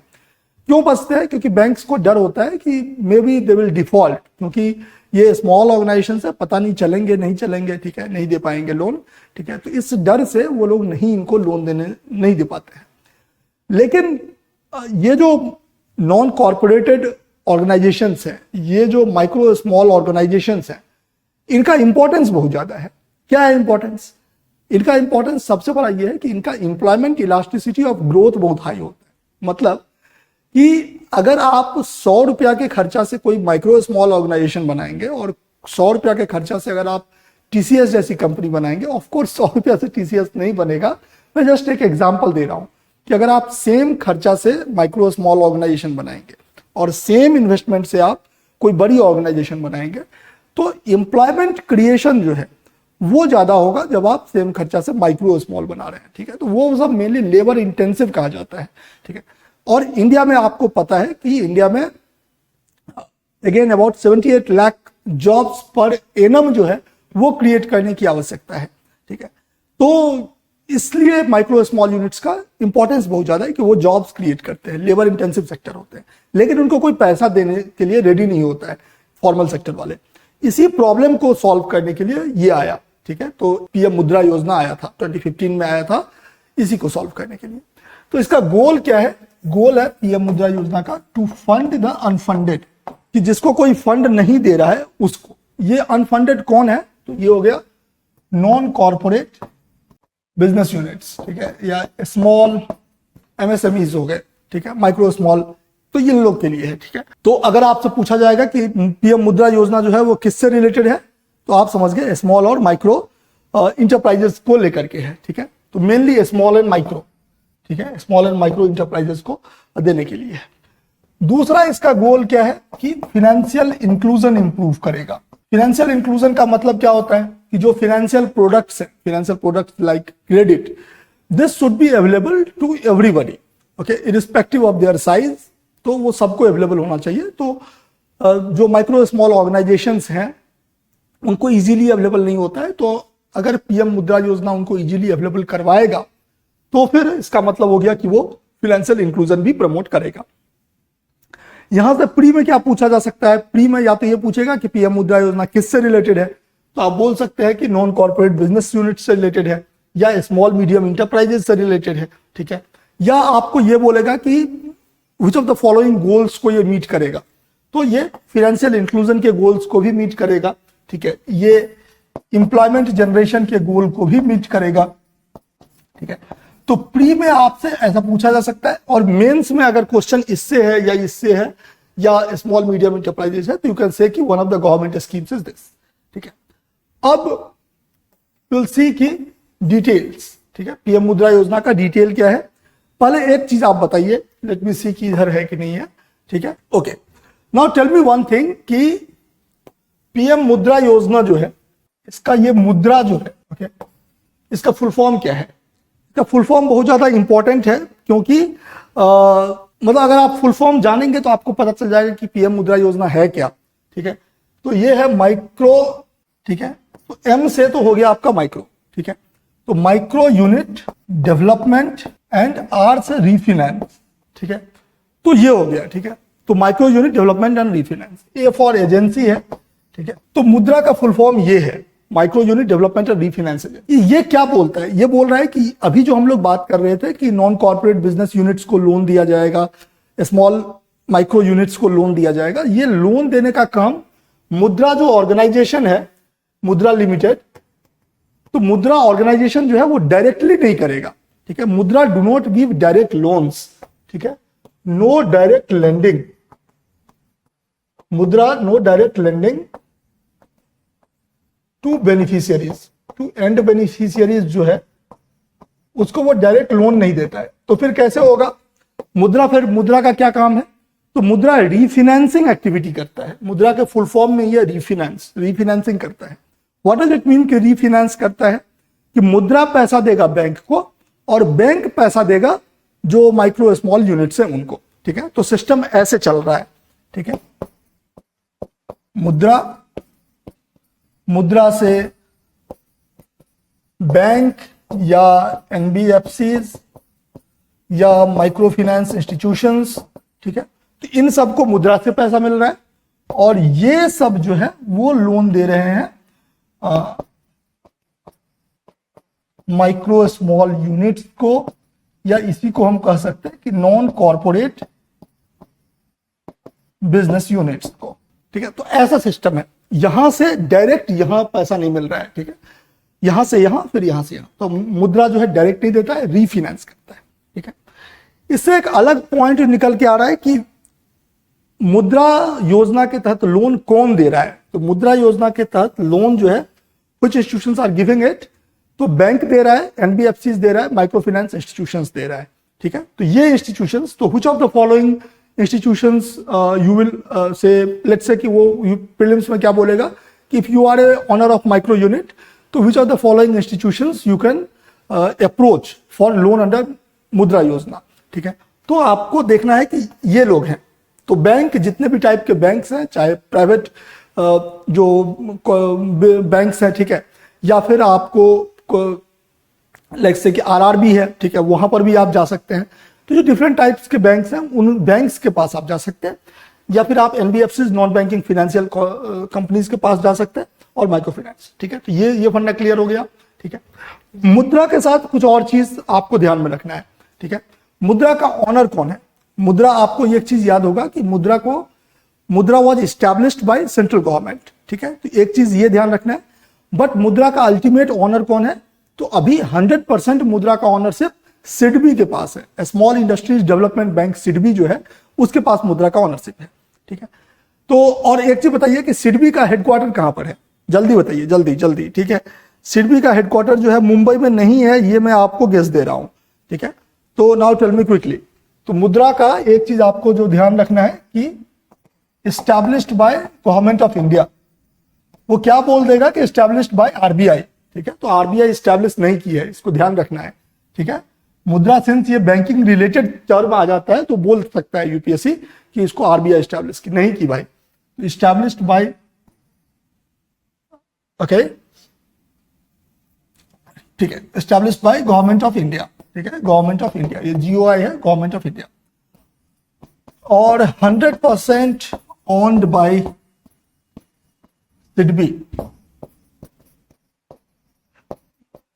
क्यों बचते हैं? क्योंकि बैंक्स को डर होता है कि may be they will default, क्योंकि ये स्मॉल ऑर्गेनाइजेशन है, पता नहीं चलेंगे नहीं चलेंगे, ठीक है, नहीं दे पाएंगे लोन, ठीक है। तो इस डर से वो लोग नहीं इनको लोन देने नहीं दे पाते हैं। लेकिन ये जो नॉन कॉर्पोरेटेड ऑर्गेनाइजेशंस हैं, ये जो माइक्रो स्मॉल ऑर्गेनाइजेशंस हैं, इनका इंपॉर्टेंस बहुत ज्यादा है। क्या है इंपॉर्टेंस? इनका इंपॉर्टेंस सबसे बड़ा ये है कि इनका एम्प्लॉयमेंट इलास्टिसिटी ऑफ ग्रोथ बहुत हाई होता है। मतलब कि अगर आप 100 रुपया के खर्चा से कोई माइक्रो स्मॉल ऑर्गेनाइजेशन बनाएंगे और 100 रुपया के खर्चा से अगर आप टीसीएस जैसी कंपनी बनाएंगे, ऑफकोर्स 100 रुपया से टीसीएस नहीं बनेगा, मैं जस्ट एक एग्जांपल दे रहा हूं कि अगर आप सेम खर्चा से माइक्रो स्मॉल ऑर्गेनाइजेशन बनाएंगे और सेम इन्वेस्टमेंट से आप कोई बड़ी ऑर्गेनाइजेशन बनाएंगे, तो एम्प्लॉयमेंट क्रिएशन जो है वो ज्यादा होगा जब आप सेम खर्चा से माइक्रो स्मॉल बना रहे हैं, ठीक है। तो वो सब मेनली लेबर इंटेंसिव कहा जाता है, ठीक है। और इंडिया में आपको पता है कि इंडिया में again about 78 lakh jobs per annum जो है वो क्रिएट करने की आवश्यकता है, ठीक है। तो इसलिए माइक्रो स्मॉल यूनिट्स का इंपॉर्टेंस बहुत ज्यादा है कि वो जॉब्स क्रिएट करते हैं, लेबर इंटेंसिव सेक्टर होते हैं, लेकिन उनको कोई पैसा देने के लिए रेडी नहीं होता है फॉर्मल सेक्टर वाले। इसी प्रॉब्लम को सॉल्व करने के लिए ये आया, ठीक है। तो पीएम मुद्रा योजना आया था, 2015 में आया था, इसी को सॉल्व करने के लिए। तो इसका गोल क्या है? गोल है पीएम मुद्रा योजना का टू फंड द अनफंडेड, कि जिसको कोई फंड नहीं दे रहा है उसको। ये अनफंडेड कौन है? तो ये हो गया नॉन कॉर्पोरेट बिजनेस यूनिट्स, ठीक है, या स्मॉल एमएसएमईज हो गए, ठीक है, माइक्रो स्मॉल, तो इन लोग के लिए है, ठीक है। तो अगर आपसे पूछा जाएगा कि पीएम मुद्रा योजना जो है वो किससे रिलेटेड है, तो आप समझ गए स्मॉल और माइक्रो इंटरप्राइजेस को लेकर के है, ठीक है। तो मेनली स्मॉल एंड माइक्रो, ठीक है, स्मॉल एंड माइक्रो इंटरप्राइजेस को देने के लिए है। दूसरा इसका गोल क्या है कि फाइनेंशियल इंक्लूजन इंप्रूव करेगा। फाइनेंशियल इंक्लूजन का मतलब क्या होता है कि जो फाइनेंशियल प्रोडक्ट्स है, financial products like credit, this should be available to everybody, okay, irrespective of their size. तो वो सबको अवेलेबल होना चाहिए। तो जो माइक्रो स्मॉल ऑर्गेनाइजेशंस हैं उनको इजीली अवेलेबल नहीं होता है, तो अगर पीएम मुद्रा योजना उनको इजीली अवेलेबल करवाएगा तो फिर इसका मतलब हो गया कि वो फाइनेंशियल इंक्लूजन भी प्रमोट करेगा। यहां से प्री में क्या पूछा जा सकता है? प्री में या तो ये पूछेगा कि पीएम मुद्रा योजना किससे रिलेटेड है, तो आप बोल सकते हैं कि नॉन कॉर्पोरेट बिजनेस यूनिट से रिलेटेड है, या स्मॉल मीडियम इंटरप्राइजेस से रिलेटेड है, ठीक है, या आपको ये बोलेगा कि which of the following goals को ये मीट करेगा, तो ये फाइनेंशियल इंक्लूजन के गोल्स को भी मीट करेगा, ठीक है, ये एम्प्लॉयमेंट जनरेशन के गोल को भी मीट करेगा, ठीक है। तो प्री में आपसे ऐसा पूछा जा सकता है, और मेंस में अगर क्वेश्चन इससे है या इससे है या स्मॉल मीडियम इंटरप्राइजेस है, तो यू कैन से कि one of the government schemes is this. ठीक है, अब विल सी की डिटेल्स। ठीक है, पीएम मुद्रा योजना का डिटेल क्या है, पहले एक चीज आप बताइए, लेट मी सी कि इधर है कि नहीं है। ठीक है, okay, now tell me one thing कि पीएम मुद्रा योजना जो है, इसका ये मुद्रा जो है, ओके, इसका फुल फॉर्म क्या है? इसका फुल फॉर्म बहुत ज्यादा इंपॉर्टेंट है, क्योंकि मतलब अगर आप फुल फॉर्म जानेंगे तो आपको पता चल जाएगा कि पीएम मुद्रा योजना है क्या। ठीक है, तो ये है माइक्रो। ठीक है, तो एम से तो हो गया आपका माइक्रो। ठीक है, तो micro unit development and R से रीफिनेंस। ठीक है, तो ये हो गया। ठीक है, तो micro unit development and refinance, a for agency है। ठीक है, तो मुद्रा का फुल फॉर्म ये है, माइक्रो यूनिट डेवलपमेंट एंड रीफिनेंस। ये क्या बोलता है? ये बोल रहा है कि अभी जो हम लोग बात कर रहे थे कि नॉन कॉर्पोरेट बिजनेस यूनिट्स को लोन दिया जाएगा, स्मॉल माइक्रो यूनिट्स को लोन दिया जाएगा, ये लोन देने का काम मुद्रा जो ऑर्गेनाइजेशन है, मुद्रा लिमिटेड, तो मुद्रा ऑर्गेनाइजेशन जो है वो डायरेक्टली नहीं करेगा। ठीक है, Mudra do not give direct loans. ठीक है, no direct lending, Mudra no direct lending to beneficiaries, to end beneficiaries जो है उसको वो डायरेक्ट लोन नहीं देता है। तो फिर कैसे होगा मुद्रा? फिर मुद्रा का क्या काम है? तो मुद्रा रीफिनेंसिंग एक्टिविटी करता है। मुद्रा के फुल फॉर्म में ये रीफिनेंसिंग करता है। व्हाट डज इट मीन कि रीफिनेंस करता है? कि मुद्रा पैसा देगा बैंक को और बैंक पैसा देगा जो माइक्रो स्मॉल यूनिट्स है उनको। ठीक है, तो सिस्टम ऐसे चल रहा है। ठीक है, मुद्रा से बैंक या एनबीएफसीज या माइक्रो फाइनेंस इंस्टीट्यूशंस, ठीक है, तो इन सबको मुद्रा से पैसा मिल रहा है और ये सब जो है वो लोन दे रहे हैं माइक्रो स्मॉल यूनिट्स को, या इसी को हम कह सकते हैं कि नॉन कॉर्पोरेट बिजनेस यूनिट्स को। ठीक है, तो ऐसा सिस्टम है। यहां से डायरेक्ट यहां पैसा नहीं मिल रहा है। ठीक है, यहां से यहां, फिर यहां से यहां, तो मुद्रा जो है डायरेक्ट नहीं देता है, रीफिनेंस करता है। ठीक है, इससे एक अलग पॉइंट निकल के आ रहा है कि मुद्रा योजना के तहत लोन कौन दे रहा है। तो मुद्रा योजना के तहत लोन जो है कुछ इंस्टीट्यूशंस आर गिविंग इट, तो बैंक दे रहा है, एनबीएफसीज दे रहा है, माइक्रो फाइनेंस इंस्टीट्यूशंस दे रहा है। ठीक है, तो ये इंस्टीट्यूशंस, तो which of the following institutions you will say, let's say कि वो प्रीलिम्स में क्या बोलेगा कि if you are a owner of micro unit, तो which of the following institutions you can approach for loan under Mudra Yojana. ठीक है, तो आपको देखना है कि ये लोग हैं। तो बैंक, जितने भी टाइप के बैंक्स हैं, चाहे प्राइवेट जो बैंक्स हैं, ठीक है, या फिर आपको लाइक से कि आरआरबी है, ठीक है, वहां पर भी आप जा सकते हैं। तो जो डिफरेंट टाइप्स के बैंक्स हैं उन बैंक्स के पास आप जा सकते हैं, या फिर आप NBFC non banking financial companies के पास जा सकते हैं, और माइक्रो फाइनेंस। ठीक है, तो ये फंडा क्लियर हो गया। ठीक है, मुद्रा के साथ कुछ और चीज आपको ध्यान में रखना है। ठीक है, मुद्रा का ऑनर कौन है? मुद्रा, आपको एक चीज याद होगा कि मुद्रा was established by central government. ठीक है, तो एक चीज ये ध्यान रखना है। बट मुद्रा का अल्टीमेट ऑनर कौन है? तो अभी 100% मुद्रा का ऑनरशिप सिडबी के पास है। Small industries development bank SIDBI जो है उसके पास मुद्रा का ऑनरशिप है। ठीक है, तो और एक चीज बताइए कि सिडबी का हेडक्वार्टर कहां पर है? जल्दी बताइए, जल्दी जल्दी। ठीक है, सिडबी का हेडक्वार्टर जो है मुंबई में नहीं है, ये मैं आपको गेस दे रहा हूं। ठीक है, तो नाउ टेल मी क्विकली। तो मुद्रा का एक चीज आपको जो ध्यान रखना है कि established by government of India, वो क्या बोल देगा कि एस्टैब्लिश्ड बाय आरबीआई। ठीक है, तो आरबीआई एस्टैब्लिश नहीं की है, इसको ध्यान रखना है। ठीक है, मुद्रा सिंस ये बैंकिंग रिलेटेड टर्म आ जाता है तो बोल सकता है यूपीएससी कि इसको आरबीआई एस्टैब्लिश की नहीं की भाई, एस्टैब्लिश्ड बाय, ओके, ठीक है, established by government of India. ठीक है, गवर्नमेंट ऑफ इंडिया, ये जीओआई है, गवर्नमेंट ऑफ इंडिया, और 100% ओन्ड बाय सिडबी।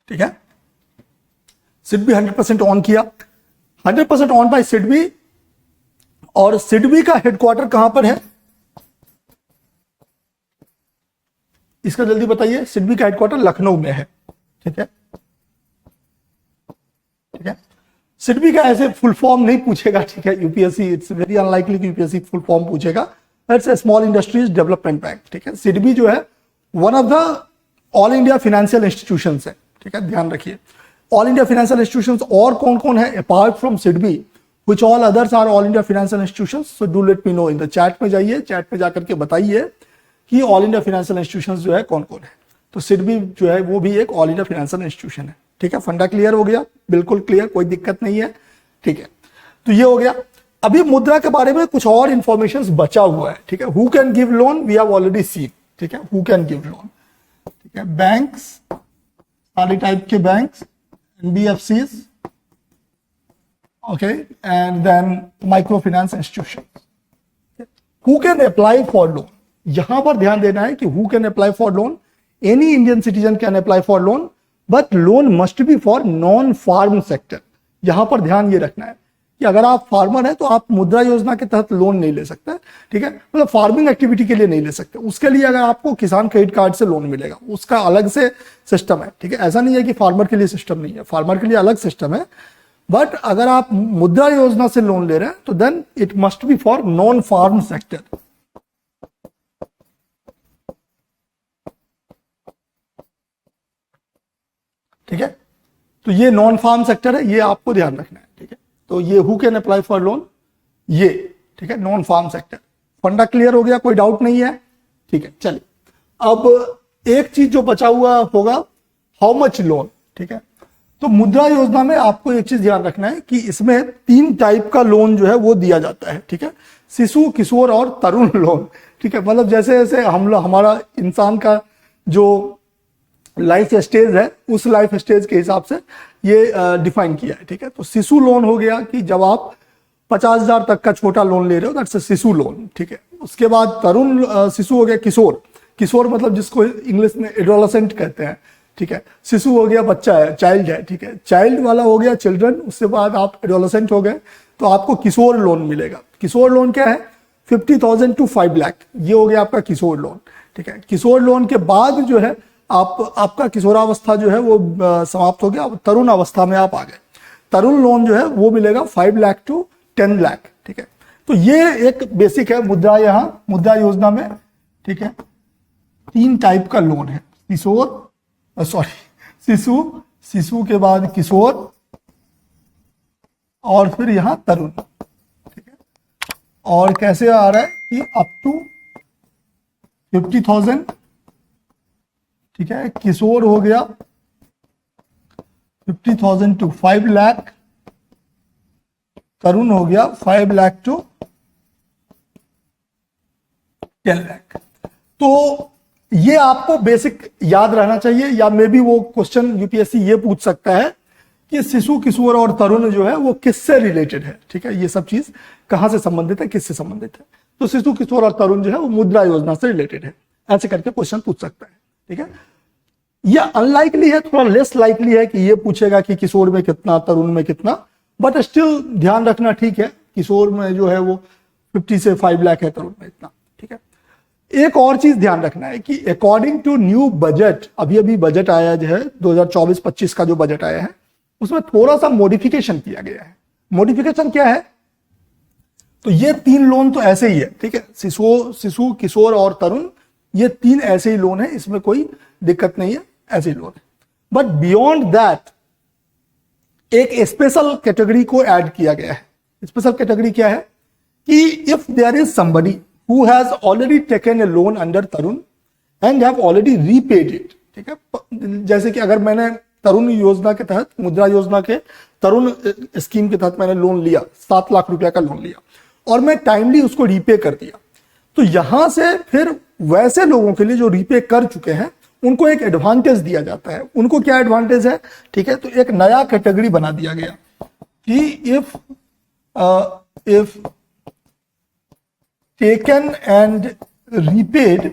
ठीक है, सिडबी 100% ऑन किया, 100% ऑन बाय सिडबी। और सिडबी का हेडक्वार्टर कहां पर है? इसका जल्दी बताइए। सिडबी का हेडक्वार्टर लखनऊ में है। ठीक है, ठीक है। सिडबी का ऐसे फुल फॉर्म नहीं पूछेगा, ठीक है, यूपीएससी, इट्स वेरी अनलाइकली कि यूपीएससी फुल फॉर्म पूछेगा। It's a small industries development bank, ठीक है। सिडबी जो है one of the all India financial institution है, ठीक है, ध्यान रखिए। ऑल इंडिया फाइनेंशियल इंस्टीट्यूशंस और कौन कौन है apart from SIDBI, which all others are all India financial institutions, so do let me know in the chat में जाइए, चैट में जाकर के बताइए कि ऑल इंडिया फाइनेंशियल इंस्टीट्यूशंस जो है कौन कौन है। तो सिडबी जो है वो भी एक ऑल इंडिया फाइनेंशियल इंस्टीट्यूशन है, ठीक है। फंडा क्लियर हो गया, बिल्कुल क्लियर, कोई दिक्कत नहीं है, ठीक है। तो ये हो गया। अभी मुद्रा के बारे में कुछ और इंफॉर्मेशन बचा हुआ है, ठीक है। Who can give loan we have already seen, ठीक है, हु कैन गिव लोन, ठीक है। बैंक्स, सारे टाइप के banks, NBFCs, okay, and then micro finance institution. Who can apply for loan, यहां पर ध्यान देना है कि who can apply for loan, any Indian citizen can apply for loan, but loan must be for non farm sector. यहां पर ध्यान ये रखना है कि अगर आप फार्मर हैं तो आप मुद्रा योजना के तहत लोन नहीं ले सकते, ठीक है, मतलब फार्मिंग एक्टिविटी के लिए नहीं ले सकते। उसके लिए अगर आपको किसान क्रेडिट कार्ड से लोन मिलेगा, उसका अलग से सिस्टम है, ठीक है। ऐसा नहीं है कि फार्मर के लिए सिस्टम नहीं है, फार्मर के लिए अलग सिस्टम है, बट अगर आप मुद्रा योजना से लोन ले रहे हैं तो then it must be for non farm sector, ठीक है। तो ये नॉन फार्म सेक्टर है, ये आपको ध्यान रखना है, ठीक है। तो ये who can apply for loan, ये, ठीक है, नॉन फार्म सेक्टर। फंडा क्लियर हो गया, कोई डाउट नहीं है, ठीक है। चलिए अब एक चीज जो बचा हुआ होगा, हाउ मच लोन, ठीक है। तो मुद्रा योजना में आपको एक चीज ध्यान रखना है कि इसमें 3 टाइप का लोन जो है वो दिया जाता है, ठीक है। शिशु, किशोर और तरुण लोन, ठीक है। मतलब जैसे जैसे हम लोग, हमारा इंसान का जो लाइफ स्टेज है, उस लाइफ स्टेज के हिसाब से ये डिफाइन किया है, ठीक है। तो शिशु लोन हो गया कि जब आप 50,000 तक का छोटा लोन ले रहे हो, दैट्स अ शिशु लोन, ठीक है। उसके बाद तरुण शिशु हो गया किशोर, किशोर मतलब जिसको इंग्लिश में एडोलसेंट कहते हैं, ठीक है। शिशु हो गया बच्चा है, चाइल्ड है, ठीक है। चाइल्ड वाला हो गया चिल्ड्रन, उसके बाद आप एडोलसेंट हो गए तो आपको किशोर लोन मिलेगा। किशोर लोन क्या है, 50,000 to 5 लाख, ये हो गया आपका किशोर लोन, ठीक है। किशोर लोन के बाद जो है आपका किशोरावस्था जो है वो समाप्त हो गया, तरुण अवस्था में आप आ गए। तरुण लोन जो है वो मिलेगा 5 लाख to 10 लाख, ठीक है। तो ये एक बेसिक है मुद्रा, यहां मुद्रा योजना में, ठीक है। 3 टाइप का लोन है, किशोर, शिशु, शिशु के बाद किशोर और फिर यहां तरुण, ठीक है। और कैसे आ रहा है कि अप टू 50,000, ठीक है। किशोर हो गया 50,000 to 5 लाख, तरुण हो गया 5 लाख to 10 लाख। तो ये आपको बेसिक याद रहना चाहिए, या मे बी वो क्वेश्चन यूपीएससी ये पूछ सकता है कि शिशु, किशोर और तरुण जो है वो किससे रिलेटेड है, ठीक है। ये सब चीज कहां से संबंधित है, किससे संबंधित है। तो शिशु, किशोर और तरुण जो है वो मुद्रा योजना से रिलेटेड है, ऐसे करके क्वेश्चन पूछ सकता है, ठीक है। ये अनलाइकली है, थोड़ा लेस लाइकली है कि ये पूछेगा कि किशोर में कितना, तरुण में कितना, बट स्टिल ध्यान रखना, ठीक है। किशोर में जो है वो 50 से 5 लाख है, तरुण में इतना, ठीक है। एक और चीज ध्यान रखना है कि अकॉर्डिंग टू न्यू बजट, अभी अभी बजट आया जो है 2024-25 का जो बजट आया है, उसमें थोड़ा सा मॉडिफिकेशन किया गया है। मॉडिफिकेशन क्या है, तो ये 3 लोन तो ऐसे ही है, ठीक है। शिशु, किशोर और तरुण, ये 3 ऐसे ही लोन है, इसमें कोई दिक्कत नहीं है, ऐसे ही लोन है। बट बियॉन्ड दैट एक स्पेशल कैटेगरी को ऐड किया गया है। स्पेशल कैटेगरी क्या है कि if there is somebody who has already taken a loan under Tarun and have already repaid it, ठीक है। जैसे कि अगर मैंने तरुण योजना के तहत, मुद्रा योजना के तरुण स्कीम के तहत मैंने लोन लिया, 7 लाख रुपया का लोन लिया और मैं टाइमली उसको रीपे कर दिया, तो यहां से फिर वैसे लोगों के लिए जो रीपे कर चुके हैं उनको एक एडवांटेज दिया जाता है। उनको क्या एडवांटेज है, ठीक है। तो एक नया कैटेगरी बना दिया गया कि if taken and repaid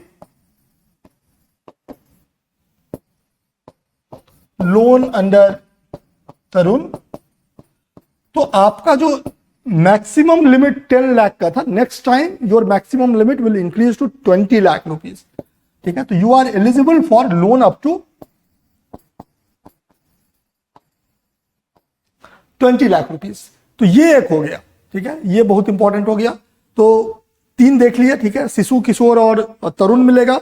loan under Tarun, तो आपका जो मैक्सिमम लिमिट 10 लाख का था, next time your maximum limit will increase to 20 lakh rupees, ठीक है। तो you are eligible for loan up to 20 lakh rupees. तो ये एक हो गया, ठीक है, ये बहुत इंपॉर्टेंट हो गया। तो 3 देख लिया, ठीक है, शिशु, किशोर और तरुण मिलेगा।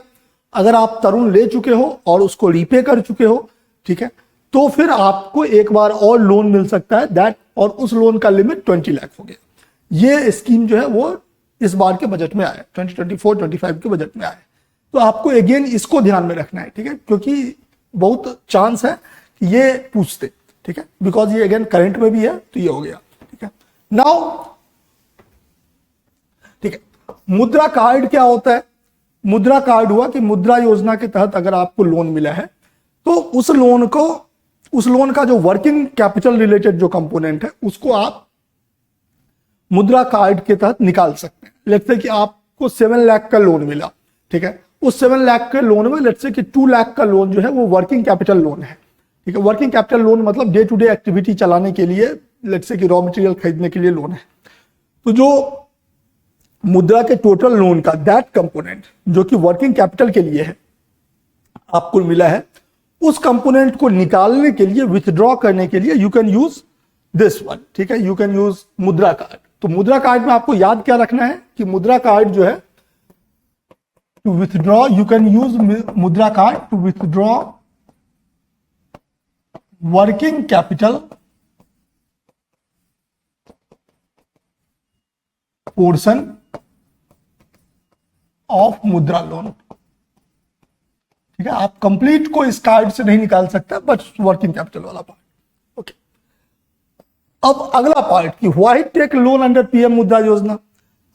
अगर आप तरुण ले चुके हो और उसको रीपे कर चुके हो, ठीक है, तो फिर आपको एक बार और लोन मिल सकता है दैट, और उस लोन का लिमिट 20 लाख हो गया। ये स्कीम जो है वो इस बार के बजट में आया, 2024-25 के बजट में आया। तो आपको अगेन इसको ध्यान में रखना है, ठीक है, क्योंकि बहुत चांस है कि ये पूछते, ठीक है, बिकॉज ये अगेन करंट में भी है। तो ये हो गया, ठीक है। नाउ, ठीक है, मुद्रा कार्ड क्या होता है? मुद्रा कार्ड हुआ कि मुद्रा योजना के तहत अगर आपको लोन मिला है तो उस लोन का जो वर्किंग कैपिटल रिलेटेड जो कंपोनेंट है उसको आप मुद्रा कार्ड के तहत निकाल सकते हैं। लेट्स से कि आपको 7 लाख का लोन मिला, ठीक है, उस 7 लाख के लोन में लेट्स से कि 2 लाख का लोन जो है वो वर्किंग कैपिटल लोन है, ठीक है। वर्किंग कैपिटल लोन मतलब डे टू डे एक्टिविटी चलाने के लिए, लेट्स से कि रॉ मटेरियल खरीदने के लिए लोन है। तो जो मुद्रा के टोटल लोन का दैट कंपोनेंट जो कि वर्किंग कैपिटल के लिए है आपको मिला है, उस कंपोनेंट को निकालने के लिए, विथड्रॉ करने के लिए you can use this one, ठीक है, you can use Mudra card. तो मुद्रा कार्ड में आपको याद क्या रखना है कि मुद्रा कार्ड जो है, to withdraw you can use Mudra card to withdraw working capital portion of Mudra loan, ठीक है। आप कंप्लीट को इस कार्ड से नहीं निकाल सकते, बट वर्किंग कैपिटल वाला पार्ट, ओके। अब अगला पार्ट कि why take loan under PM Mudra Yojana.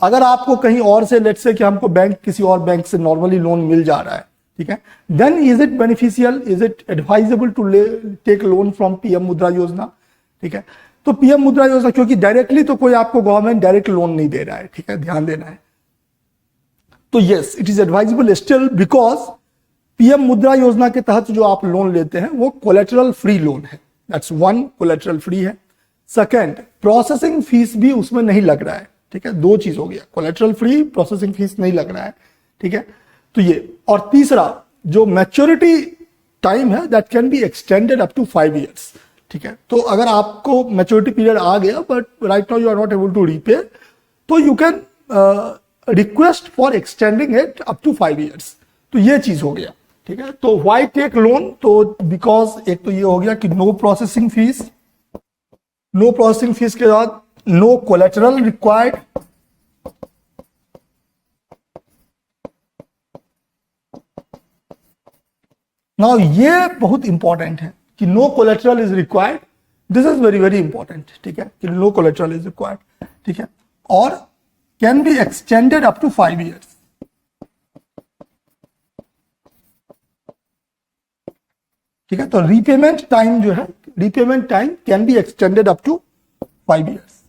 अगर आपको कहीं और से, लेट्स से कि हमको बैंक, किसी और बैंक से नॉर्मली लोन मिल जा रहा है, ठीक है, then is it beneficial, is it advisable to take loan from PM Mudra Yojana, ठीक है। तो पीएम मुद्रा योजना, क्योंकि डायरेक्टली तो कोई आपको गवर्नमेंट डायरेक्ट लोन नहीं दे रहा है, ठीक है, ध्यान देना है। तो yes, it is advisable still, because PM Mudra योजना के तहत जो आप लोन लेते हैं वो कोलेटरल फ्री लोन है, दैट्स वन, कोलेटरल फ्री है। सेकंड, प्रोसेसिंग फीस भी उसमें नहीं लग रहा है, ठीक है, 2 चीज हो गया, कोलेटरल फ्री, प्रोसेसिंग फीस नहीं लग रहा है, ठीक है। तो ये, और तीसरा जो मैच्योरिटी टाइम है that can be extended up to 5 years, ठीक है। तो अगर आपको मैच्योरिटी पीरियड आ गया but right now you are not able to repay, so you can request for extending it up to 5 years। तो ये चीज हो गया, ठीक है। तो व्हाई टेक लोन, तो बिकॉज एक तो ये हो गया कि no processing fees, no processing fees के बाद नो कोलेटरल रिक्वायर्ड, नाउ ये बहुत इंपॉर्टेंट है कि no collateral is required, this is very very important, ठीक है, कि नो कोलेटरल इज रिक्वायर्ड, ठीक है, और can be extended up to 5 years, ठीक है। तो रीपेमेंट टाइम जो है, repayment time can be extended up to 5 years,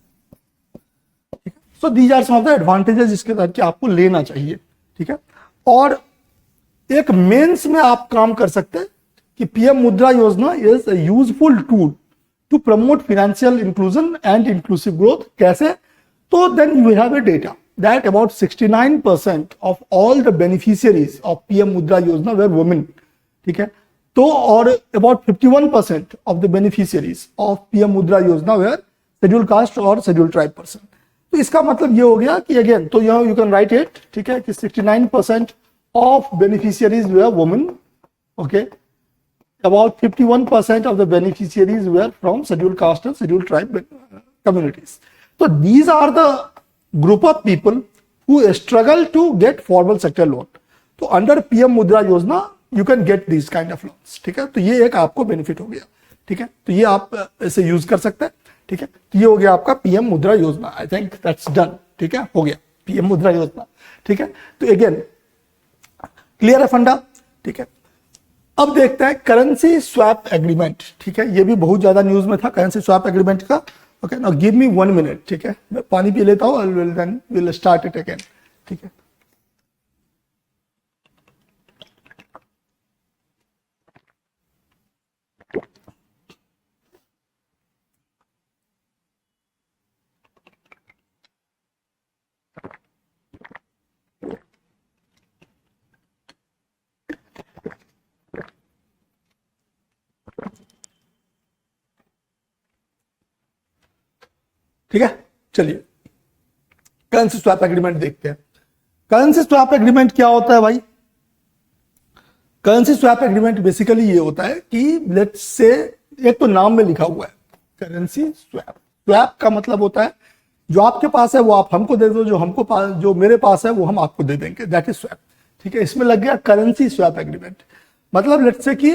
ठीक है। So these are some of the advantages जिसके तहत आपको लेना चाहिए, ठीक है। और एक मेंस में आप काम कर सकते हैं कि PM Mudra Yojana is a useful tool to promote financial inclusion and inclusive growth. कैसे? तो then you have a data that about 69% of all the beneficiaries of PM Mudra Yojana were women, ठीक है। तो और about 51% of the beneficiaries of PM Mudra Yojana were schedule caste और schedule tribe person. तो इसका मतलब ये हो गया कि अगेन, तो यहां यू कैन राइट इट, ठीक है, कि 69% of beneficiaries were women, okay, about 51% of the beneficiaries were from scheduled caste and scheduled tribe communities. So these are the group of people who struggle to get formal sector loan. तो under PM मुद्रा योजना you can get these kind of loans, ठीक है। तो ये एक आपको benefit हो गया, ठीक है। तो ये आप ऐसे यूज कर सकते हैं, ठीक है। तो ये हो गया आपका पीएम मुद्रा योजना। आई थिंक दैट्स डन, ठीक है, हो गया पीएम मुद्रा योजना, ठीक है। तो अगेन क्लियर है फंडा, ठीक है। अब देखते हैं करेंसी स्वैप एग्रीमेंट, ठीक है, ये भी बहुत ज्यादा न्यूज में था करेंसी स्वैप एग्रीमेंट का। Okay, now give me 1 minute, ठीक है, मैं पानी पी लेता हूं, then will start it again, ठीक है। ठीक है, चलिए करेंसी स्वैप एग्रीमेंट देखते हैं। करेंसी स्वैप एग्रीमेंट क्या होता है भाई? करेंसी स्वैप एग्रीमेंट बेसिकली ये होता है कि लेट्स से, एक तो नाम में लिखा हुआ है करेंसी स्वैप। स्वैप का मतलब होता है जो आपके पास है वो आप हमको दे दो, जो मेरे पास है वो हम आपको दे देंगे, दैट इज स्वैप। ठीक है, इसमें लग गया करेंसी स्वैप एग्रीमेंट। मतलब लेट्स से कि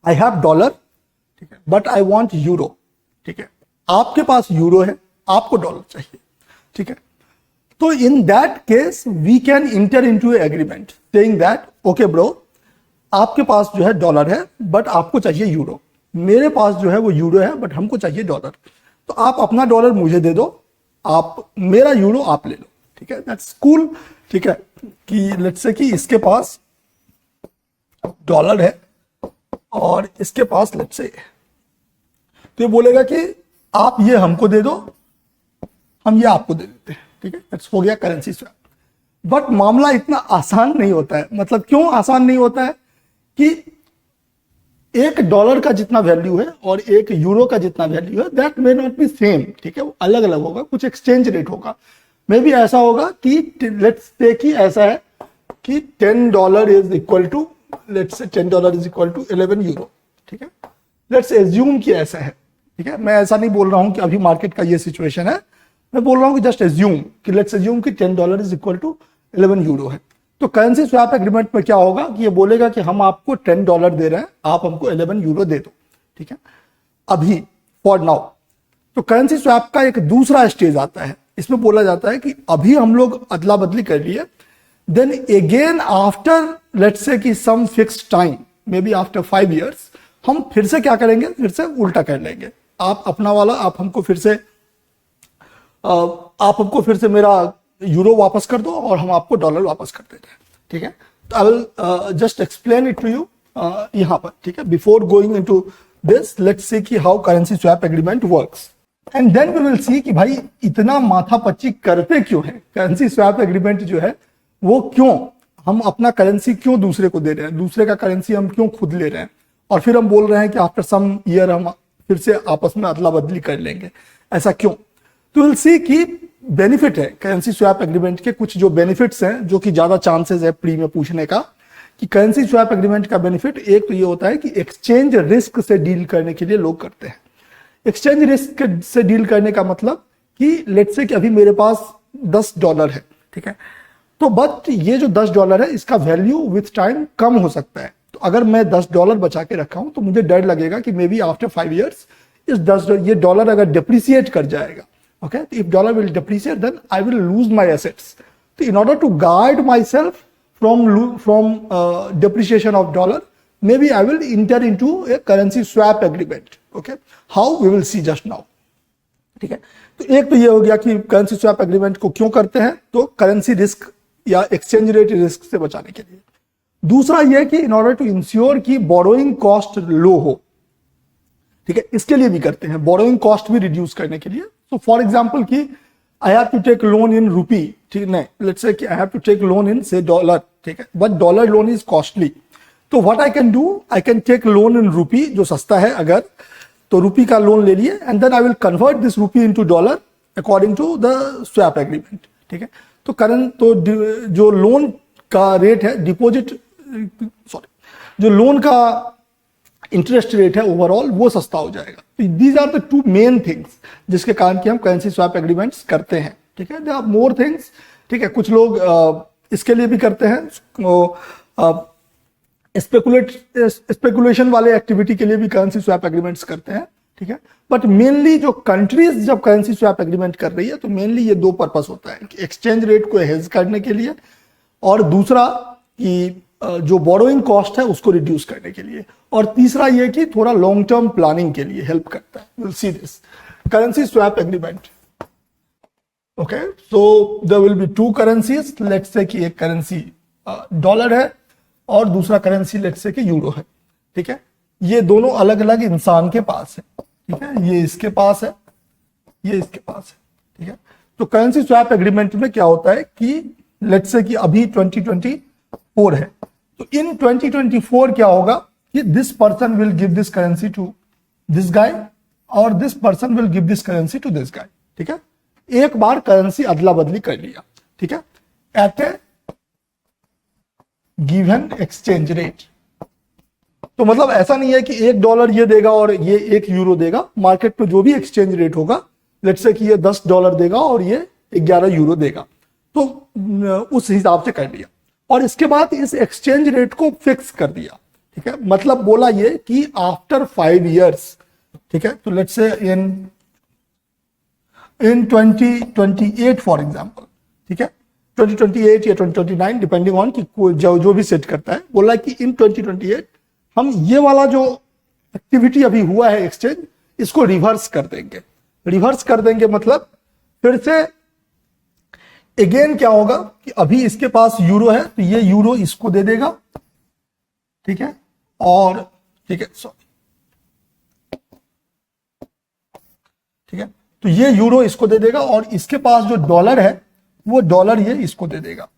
आई हैव डॉलर, ठीक है, बट आई वांट यूरो। ठीक है, आपके पास यूरो है, आपको डॉलर चाहिए। ठीक है, तो in that case we can enter into agreement saying that okay bro, आपके पास जो है डॉलर है बट आपको चाहिए यूरो, मेरे पास जो है वो यूरो है बट हमको चाहिए डॉलर। तो आप अपना डॉलर मुझे दे दो, आप मेरा यूरो आप ले लो। ठीक है, दैट्स कूल। ठीक है, कि लेट्स से कि इसके पास डॉलर है और इसके पास लेट्स से, तो ये बोलेगा कि आप ये हमको दे दो, हम ये आपको दे देते हैं। ठीक है, दैट्स हो गया करेंसी स्वैप। बट मामला इतना आसान नहीं होता है। मतलब क्यों आसान नहीं होता है? कि एक डॉलर का जितना वैल्यू है और एक यूरो का जितना वैल्यू है that may not be same. ठीक है, वो अलग अलग होगा, कुछ एक्सचेंज रेट होगा। मे भी ऐसा होगा कि लेट्स से कि ऐसा है कि $10 is equal to, let's say $10 is equal to 11 euro. ठीक है, लेट्स एज्यूम कि ऐसा है। ठीक है, मैं ऐसा नहीं बोल रहा हूं कि अभी मार्केट का ये सिचुएशन है, मैं बोल रहा हूं कि जस्ट एज्यूम कि लेट्स एज्यूम कि $10 इज इक्वल टू 11 यूरो है। तो करेंसी स्वैप एग्रीमेंट में क्या होगा कि ये बोलेगा कि हम आपको $10 दे रहे हैं, आप हमको 11 यूरो दे दो। ठीक है, अभी फॉर नाउ। तो करेंसी स्वैप का एक दूसरा स्टेज आता है, इसमें बोला जाता है कि अभी हम लोग अदला बदली कर लिए, then again after let's say कि some fixed time, maybe after 5 years, हम फिर से क्या करेंगे, फिर से उल्टा कर लेंगे। आप अपना वाला, आप हमको फिर से मेरा यूरो वापस कर दो और हम आपको डॉलर वापस कर देते हैं। ठीक है, तो I will just explain it to you यहां पर। ठीक है, before going into this let's see कि how currency swap agreement works and then we will see कि भाई इतना माथापच्ची करते क्यों है। करेंसी स्वैप एग्रीमेंट जो है वो क्यों, हम अपना करेंसी क्यों दूसरे को दे रहे हैं, दूसरे का करेंसी हम क्यों खुद ले रहे हैं, और फिर हम बोल रहे हैं कि आफ्टर सम ईयर हम फिर से आपस में अदला बदली कर लेंगे, ऐसा क्यों? तो विल सी कि बेनिफिट है करेंसी स्वैप एग्रीमेंट के, कुछ जो बेनिफिट्स हैं जो कि ज्यादा चांसेस है प्री में पूछने का, कि करेंसी स्वैप एग्रीमेंट का बेनिफिट एक तो ये होता है कि एक्सचेंज रिस्क से डील करने के लिए लोग करते हैं। एक्सचेंज रिस्क से डील करने का मतलब कि लेट्स से कि अभी मेरे पास $10 है। ठीक है, तो बट ये जो $10 है इसका वैल्यू विथ टाइम कम हो सकता है। तो अगर मैं $10 बचा के रखा हूं तो मुझे डर लगेगा कि मे बी आफ्टर 5 years ये डॉलर अगर डिप्रिसिएट कर जाएगा। Okay, if dollar will depreciate, then I will lose my assets. So in order to guard myself from depreciation of dollar, maybe I will enter into a currency swap agreement. Okay, how we will see just now. ठीक है, तो एक तो ये हो गया कि currency swap agreement को क्यों करते हैं, तो करेंसी रिस्क या एक्सचेंज रेट रिस्क से बचाने के लिए। दूसरा ये कि इन ऑर्डर टू इंश्योर कि बोरोइंग कॉस्ट लो हो। ठीक है, इसके लिए भी करते हैं, बोरोइंग कॉस्ट भी रिड्यूस करने के लिए। So for example कि I have to take loan in rupee, ठीक नहीं, let's say कि I have to take loan in say dollar, ठीक है, but dollar loan is costly. तो what I can do, I can take loan in rupee जो सस्ता है अगर, तो रूपी का लोन ले लिए and then I will convert this rupee into dollar according to the swap agreement. ठीक है, तो जो लोन का रेट है जो लोन का इंटरेस्ट रेट है ओवरऑल वो सस्ता हो जाएगा। तो these are the two main things जिसके कारण कि हम करेंसी स्वैप एग्रीमेंट्स करते हैं। ठीक है, देयर आर मोर थिंग्स। ठीक है, कुछ लोग इसके लिए भी करते हैं, स्पेकुलेशन वाले एक्टिविटी के लिए भी करेंसी स्वैप एग्रीमेंट्स करते हैं। ठीक है, बट मेनली जो कंट्रीज जब करेंसी स्वैप एग्रीमेंट कर रही है तो मेनली ये दो पर्पस होता है कि एक्सचेंज रेट को हेज करने के लिए, और दूसरा कि जो बोरोइंग कॉस्ट है उसको रिड्यूस करने के लिए, और तीसरा ये कि थोड़ा लॉन्ग टर्म प्लानिंग के लिए हेल्प करता है। Will see this currency swap agreement. Okay, so there will be two currencies. Let's say कि एक करेंसी डॉलर है और दूसरा करेंसी लेट्स से कि यूरो है। ठीक है, ये दोनों अलग अलग इंसान के पास है। ठीक है, ये इसके पास है, ये इसके पास है। ठीक है, तो करेंसी स्वैप एग्रीमेंट में क्या होता है कि लेट्स से कि अभी 2024 है, तो इन 2024 क्या होगा कि this person will give this currency to this guy और this person will give this currency to this guy. ठीक है, एक बार करेंसी अदला बदली कर लिया। ठीक है, एट ए गिवन एक्सचेंज रेट। तो मतलब ऐसा नहीं है कि $1 ये देगा और ये €1 देगा। मार्केट पे जो भी एक्सचेंज रेट होगा, लेट्स से कि ये $10 देगा और ये €11 देगा, तो उस हिसाब से कर लिया और इसके बाद इस एक्सचेंज रेट को फिक्स कर दिया। ठीक है, मतलब बोला ये कि आफ्टर 5 years, ठीक है, तो let's say in 2028 for example, ठीक है, 2028 या 2029 डिपेंडिंग ऑन कि जो भी सेट करता है, बोला कि इन 2028 हम ये वाला जो एक्टिविटी अभी हुआ है एक्सचेंज, इसको रिवर्स कर देंगे। रिवर्स कर देंगे मतलब फिर से अगेन क्या होगा कि अभी इसके पास यूरो है तो ये यूरो इसको दे देगा। ठीक है, और ठीक है, सॉरी, ठीक है, तो ये यूरो इसको दे देगा और इसके पास जो डॉलर है वो डॉलर ये इसको दे देगा।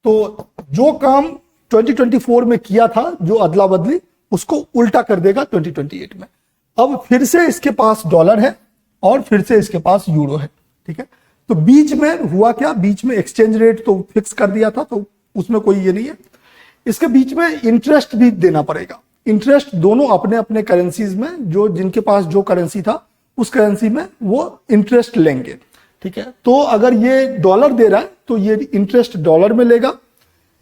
तो जो काम 2024 में किया था, जो अदला बदली, उसको उल्टा कर देगा 2028 में। अब फिर से इसके पास डॉलर है और फिर से इसके पास यूरो है। ठीक है, तो बीच में हुआ क्या, बीच में एक्सचेंज रेट तो फिक्स कर दिया था, तो उसमें कोई ये नहीं है। इसके बीच में इंटरेस्ट भी देना पड़ेगा। इंटरेस्ट दोनों अपने अपने करेंसीज में, जो जिनके पास जो करेंसी था उस करेंसी में वो इंटरेस्ट लेंगे। ठीक है, तो अगर ये डॉलर दे रहा है तो ये इंटरेस्ट डॉलर में लेगा,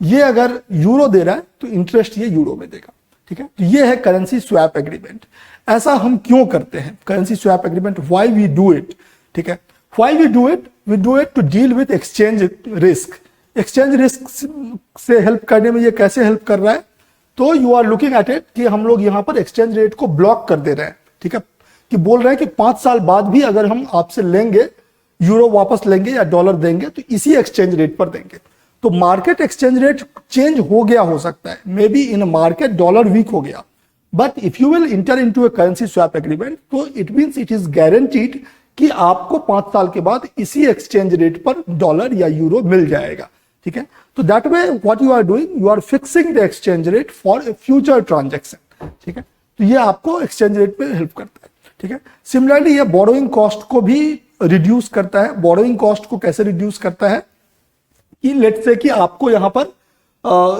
ये अगर यूरो दे रहा है तो इंटरेस्ट ये यूरो में देगा। ठीक है, तो ये है करेंसी स्वैप एग्रीमेंट। ऐसा हम क्यों करते हैं currency swap agreement, why we do it. ठीक है, why we do it to deal with exchange risk. Exchange risk से हेल्प करने में ये कैसे हेल्प कर रहा है, तो you are looking at it कि हम लोग यहां पर एक्सचेंज रेट को ब्लॉक कर दे रहे हैं। ठीक है, कि बोल रहे हैं कि 5 साल बाद भी अगर हम आपसे लेंगे, यूरो वापस लेंगे या डॉलर देंगे तो इसी एक्सचेंज रेट पर देंगे। तो मार्केट एक्सचेंज रेट चेंज हो गया हो सकता है, maybe in market dollar weak हो गया, but if you will enter into a currency swap agreement तो it means it is guaranteed कि आपको 5 साल के बाद इसी एक्सचेंज रेट पर डॉलर या यूरो मिल जाएगा। ठीक है, तो that way what you are doing, you are fixing the exchange rate for a future transaction. ठीक है, तो ये आपको एक्सचेंज रेट पे हेल्प करता है। ठीक है, सिमिलरली ये बोरोइंग कॉस्ट को भी रिड्यूस करता है। बोरोइंग कॉस्ट को कैसे रिड्यूस करता है कि लेट्स से कि आपको यहां पर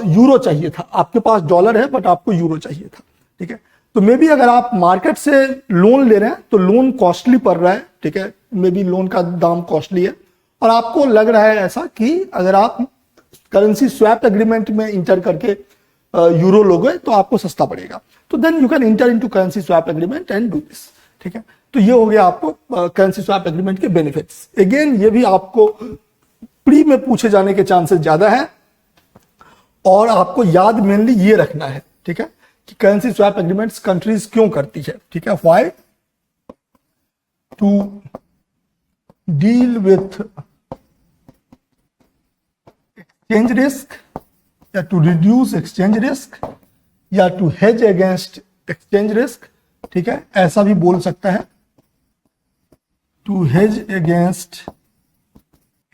यूरो चाहिए था, आपके पास डॉलर है बट आपको यूरो चाहिए था। ठीक है, तो मे बी अगर आप मार्केट से लोन ले रहे हैं तो लोन कॉस्टली पड़ रहा है। ठीक है, मे बी लोन का दाम कॉस्टली है और आपको लग रहा है ऐसा कि अगर आप करेंसी स्वैप एग्रीमेंट में इंटर करके यूरो लोगे तो आपको सस्ता पड़ेगा, तो then you can enter into currency swap agreement and do this. ठीक है, तो ये हो गया आपको करेंसी स्वैप एग्रीमेंट के बेनिफिट्स। अगेन ये भी आपको प्री में पूछे जाने के चांसेस ज्यादा है और आपको याद मेनली ये रखना है। ठीक है, कि करेंसी स्वैप एग्रीमेंट्स कंट्रीज क्यों करती है। ठीक है, why, to deal with exchange risk या टू रिड्यूस एक्सचेंज रिस्क या to hedge against exchange risk. ठीक है, ऐसा भी बोल सकता है, to hedge against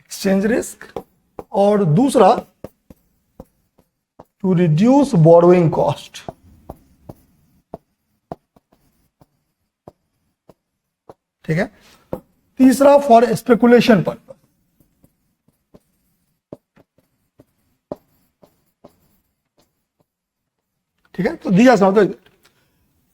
exchange risk, और दूसरा टू रिड्यूस बोरोइंग कॉस्ट। ठीक है, तीसरा फॉर स्पेकुलेशन पर्पस। ठीक है, तो दिया समझ।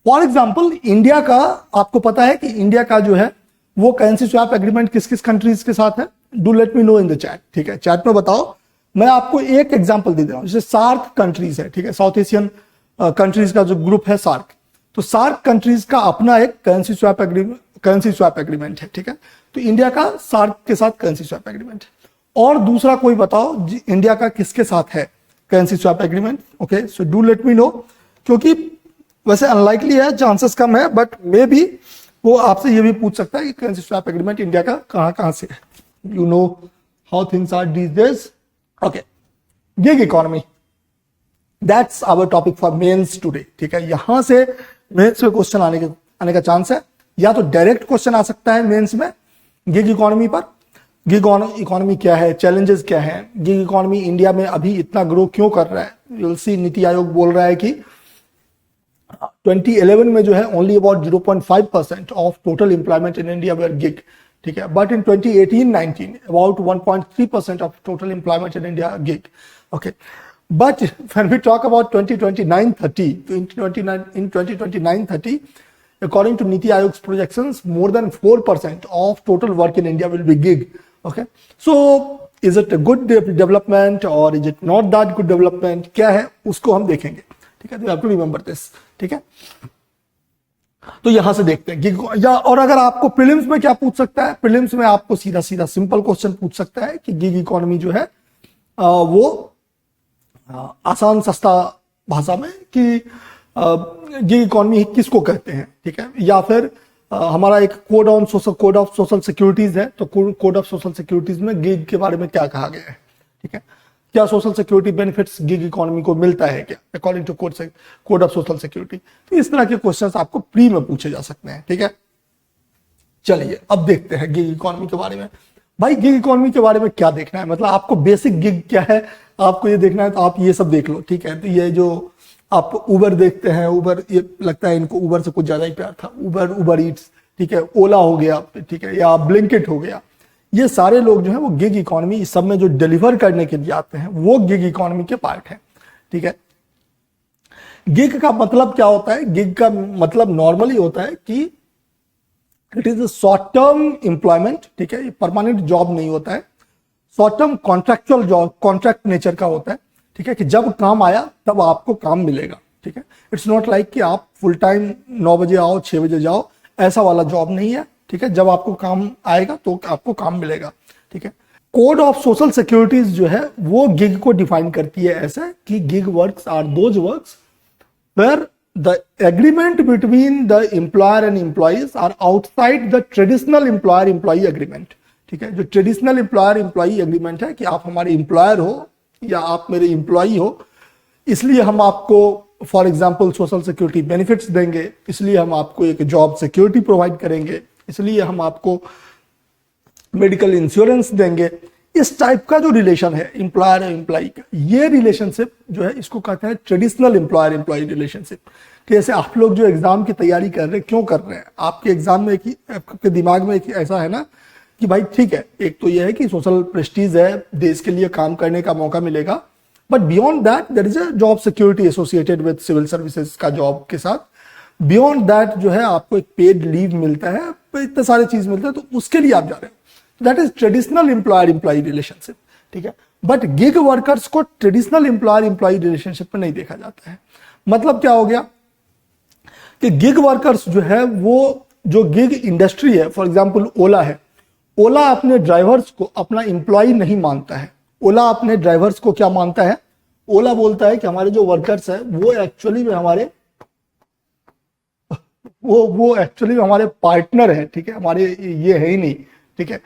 फॉर एग्जाम्पल इंडिया का, आपको पता है कि इंडिया का जो है वो करेंसी स्वैप एग्रीमेंट किस किस कंट्रीज के साथ है, do let me know in the chat. ठीक है, चैट में बताओ। मैं आपको एक एग्जांपल दे रहा हूं, जैसे सार्क कंट्रीज है। ठीक है, साउथ एशियन कंट्रीज का जो ग्रुप है सार्क, तो सार्क कंट्रीज का अपना एक करेंसी स्वैप एग्रीमेंट है। ठीक है, तो इंडिया का सार्क के साथ करेंसी स्वैप एग्रीमेंट है। और दूसरा कोई बताओ इंडिया का किसके साथ है currency swap agreement. Okay, so do let me no, क्योंकि वैसे अनलाइकली है, चांसेस कम है, बट मे बी वो आपसे ये भी पूछ सकता है कि करेंसी स्वैप एग्रीमेंट इंडिया का कहां से है। You know how things are these days. Okay, gig economy, that's our topic for mains today. ठीक है, यहां से मेंस में क्वेश्चन आने का चांस है, या तो डायरेक्ट क्वेश्चन आ सकता है मेंस में गिग इकोनॉमी पर। गिग इकोनॉमी क्या है, चैलेंजेस क्या है, गिग इकोनॉमी इंडिया में अभी इतना ग्रो क्यों कर रहा है। यूल सी नीति आयोग बोल रहा है कि 2011 में जो है only about 0.5% of total employment in India were gig, ठीक है, but in 2018-19 about 1.3% of total employment in India gig, okay, but when we talk about 2029-30, in 2029-30 according to Niti Aayog's projections, more than 4% of total work in India will be gig, okay, so is it a good development or is it not that good development, क्या है उसको हम देखेंगे, ठीक है, तो you have to remember this, ठीक है। तो यहां से देखते हैं गिग, या और अगर आपको प्रीलिम्स में क्या पूछ सकता है, प्रीलिम्स में आपको सीधा सीधा सिंपल क्वेश्चन पूछ सकता है कि गिग इकोनॉमी जो है वो आसान सस्ता भाषा में कि गिग इकोनॉमी किसको कहते हैं, ठीक है, या फिर हमारा एक कोड ऑफ सोशल सिक्योरिटीज है, तो कोड ऑफ सोशल सिक्योरिटीज में गिग के बारे में क्या कहा गया है, ठीक है, क्या social security benefits gig economy को मिलता है क्या according to code of social security. तो इस तरह के क्वेश्चंस आपको प्री में पूछे जा सकते हैं, ठीक है। चलिए अब देखते हैं गिग इकोनॉमी के बारे में। भाई गिग इकोनॉमी के बारे में क्या देखना है, मतलब आपको बेसिक गिग क्या है आपको ये देखना है, तो आप ये सब देख लो, ठीक है। तो ये जो आप उबर देखते हैं, उबर, ये लगता है इनको उबर से कुछ ज्यादा ही प्यार था, उबर ईट्स, ठीक है, ओला हो गया, ठीक है, या ब्लिंकिट हो गया, ये सारे लोग जो है वो गिग इकोनॉमी, इस सब में जो डिलीवर करने के लिए आते हैं वो गिग इकोनॉमी के पार्ट है, ठीक है। गिग का मतलब क्या होता है, गिग का मतलब नॉर्मली होता है कि it is short term employment, ठीक है, ये परमानेंट जॉब नहीं होता है, short term contractual job, contract nature का होता है, ठीक है, कि जब काम आया तब आपको काम मिलेगा, ठीक है। इट्स नॉट लाइक कि आप फुल टाइम 9 बजे आओ 6 बजे जाओ, ऐसा वाला जॉब नहीं है, ठीक है, जब आपको काम आएगा तो आपको काम मिलेगा, ठीक है। कोड ऑफ सोशल सिक्योरिटीज जो है वो गिग को डिफाइन करती है ऐसा कि gig works are those works where the agreement between the employer and employees are outside the traditional employer employee agreement, ठीक है। जो ट्रेडिशनल एम्प्लॉयर एम्प्लॉई एग्रीमेंट है कि आप हमारे एम्प्लॉयर हो या आप मेरे एम्प्लॉई हो, इसलिए हम आपको for example social security benefits देंगे, इसलिए हम आपको एक जॉब सिक्योरिटी प्रोवाइड करेंगे, इसलिए हम आपको मेडिकल इंश्योरेंस देंगे। इस टाइप का जो रिलेशन है एम्प्लॉयर और एम्प्लॉई का, ये रिलेशनशिप जो है इसको कहते हैं ट्रेडिशनल एम्प्लॉयर एम्प्लॉई रिलेशनशिप। जैसे आप लोग जो एग्जाम की तैयारी कर रहे हैं, क्यों कर रहे हैं, आपके एग्जाम में आपके दिमाग में एक ऐसा है ना कि भाई ठीक है, एक तो यह है कि सोशल प्रेस्टीज है, देश के लिए काम करने का मौका मिलेगा, but beyond that there is a job security associated with civil services का जॉब के साथ। बियॉन्ड दैट जो है आपको एक पेड लीव मिलता है, इतने सारे चीज मिलते हैं, तो उसके लिए आप जा रहे हो। That is traditional employer employee relationship, ठीक है। बट गिग वर्कर्स को ट्रेडिशनल एम्प्लॉयर एम्प्लॉई रिलेशनशिप में नहीं देखा जाता है। मतलब क्या हो गया कि गिग वर्कर्स जो है वो जो गिग इंडस्ट्री है, फॉर एग्जाम्पल ओला है, ओला अपने ड्राइवर्स को अपना एम्प्लॉय नहीं मानता है। ओला अपने ड्राइवर्स को क्या मानता है, ओला बोलता है कि हमारे जो वर्कर्स है वो एक्चुअली में हमारे हमारे पार्टनर है, ठीक है, हमारे ये है ही नहीं, ठीक है,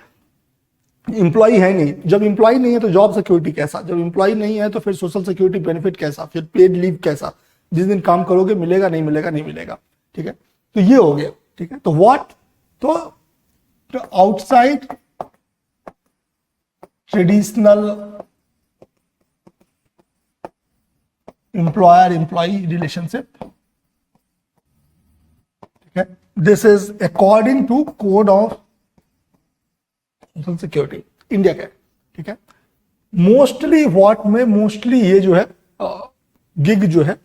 एम्प्लॉय है नहीं। जब एम्प्लॉय नहीं है तो जॉब सिक्योरिटी कैसा, जब एम्प्लॉय नहीं है तो फिर सोशल सिक्योरिटी बेनिफिट कैसा, फिर पेड लीव कैसा, जिस दिन काम करोगे मिलेगा नहीं मिलेगा नहीं मिलेगा, ठीक है। तो ये हो गया, ठीक है। तो व्हाट, तो outside traditional employer employee relationship, ठीक है, this is according to code of social security India का, ठीक है। मोस्टली मोस्टली ये जो है गिग जो है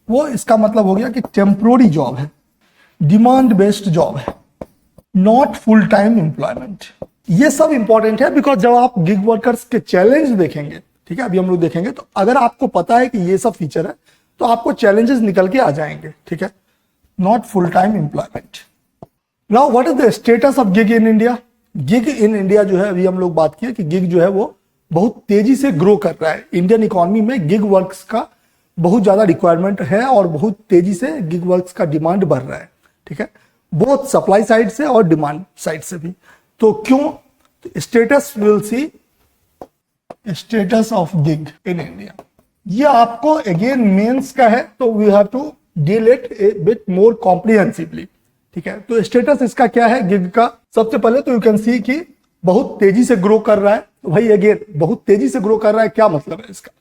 वो इसका मतलब हो गया कि टेम्पोररी जॉब है, डिमांड बेस्ड जॉब है, नॉट फुल टाइम एम्प्लॉयमेंट। ये सब इंपॉर्टेंट है बिकॉज जब आप गिग वर्कर्स के चैलेंज देखेंगे, ठीक है, अभी हम लोग देखेंगे, तो अगर आपको पता है कि ये सब फीचर है तो आपको चैलेंजेस निकल के आ जाएंगे, ठीक है। Not full time employment. Now what is the status of gig in India. Gig in India जो है, अभी हम लोग बात किया कि गिग जो है वो बहुत तेजी से ग्रो कर रहा है। इंडियन इकोनॉमी में गिग वर्क्स का बहुत ज्यादा रिक्वायरमेंट है और बहुत तेजी से गिग वर्क्स का डिमांड बढ़ रहा है, ठीक है, बोथ सप्लाई साइड से और डिमांड साइड से भी। तो क्यों, status will see status of gig in India. ये आपको अगेन मेंस का है तो we have to deal it a bit more comprehensively, ठीक है। तो स्टेटस इसका क्या है गिग का, सबसे पहले तो यू कैन सी कि बहुत तेजी से ग्रो कर रहा है। तो भाई अगेन बहुत तेजी से ग्रो कर रहा है, क्या मतलब है इसका,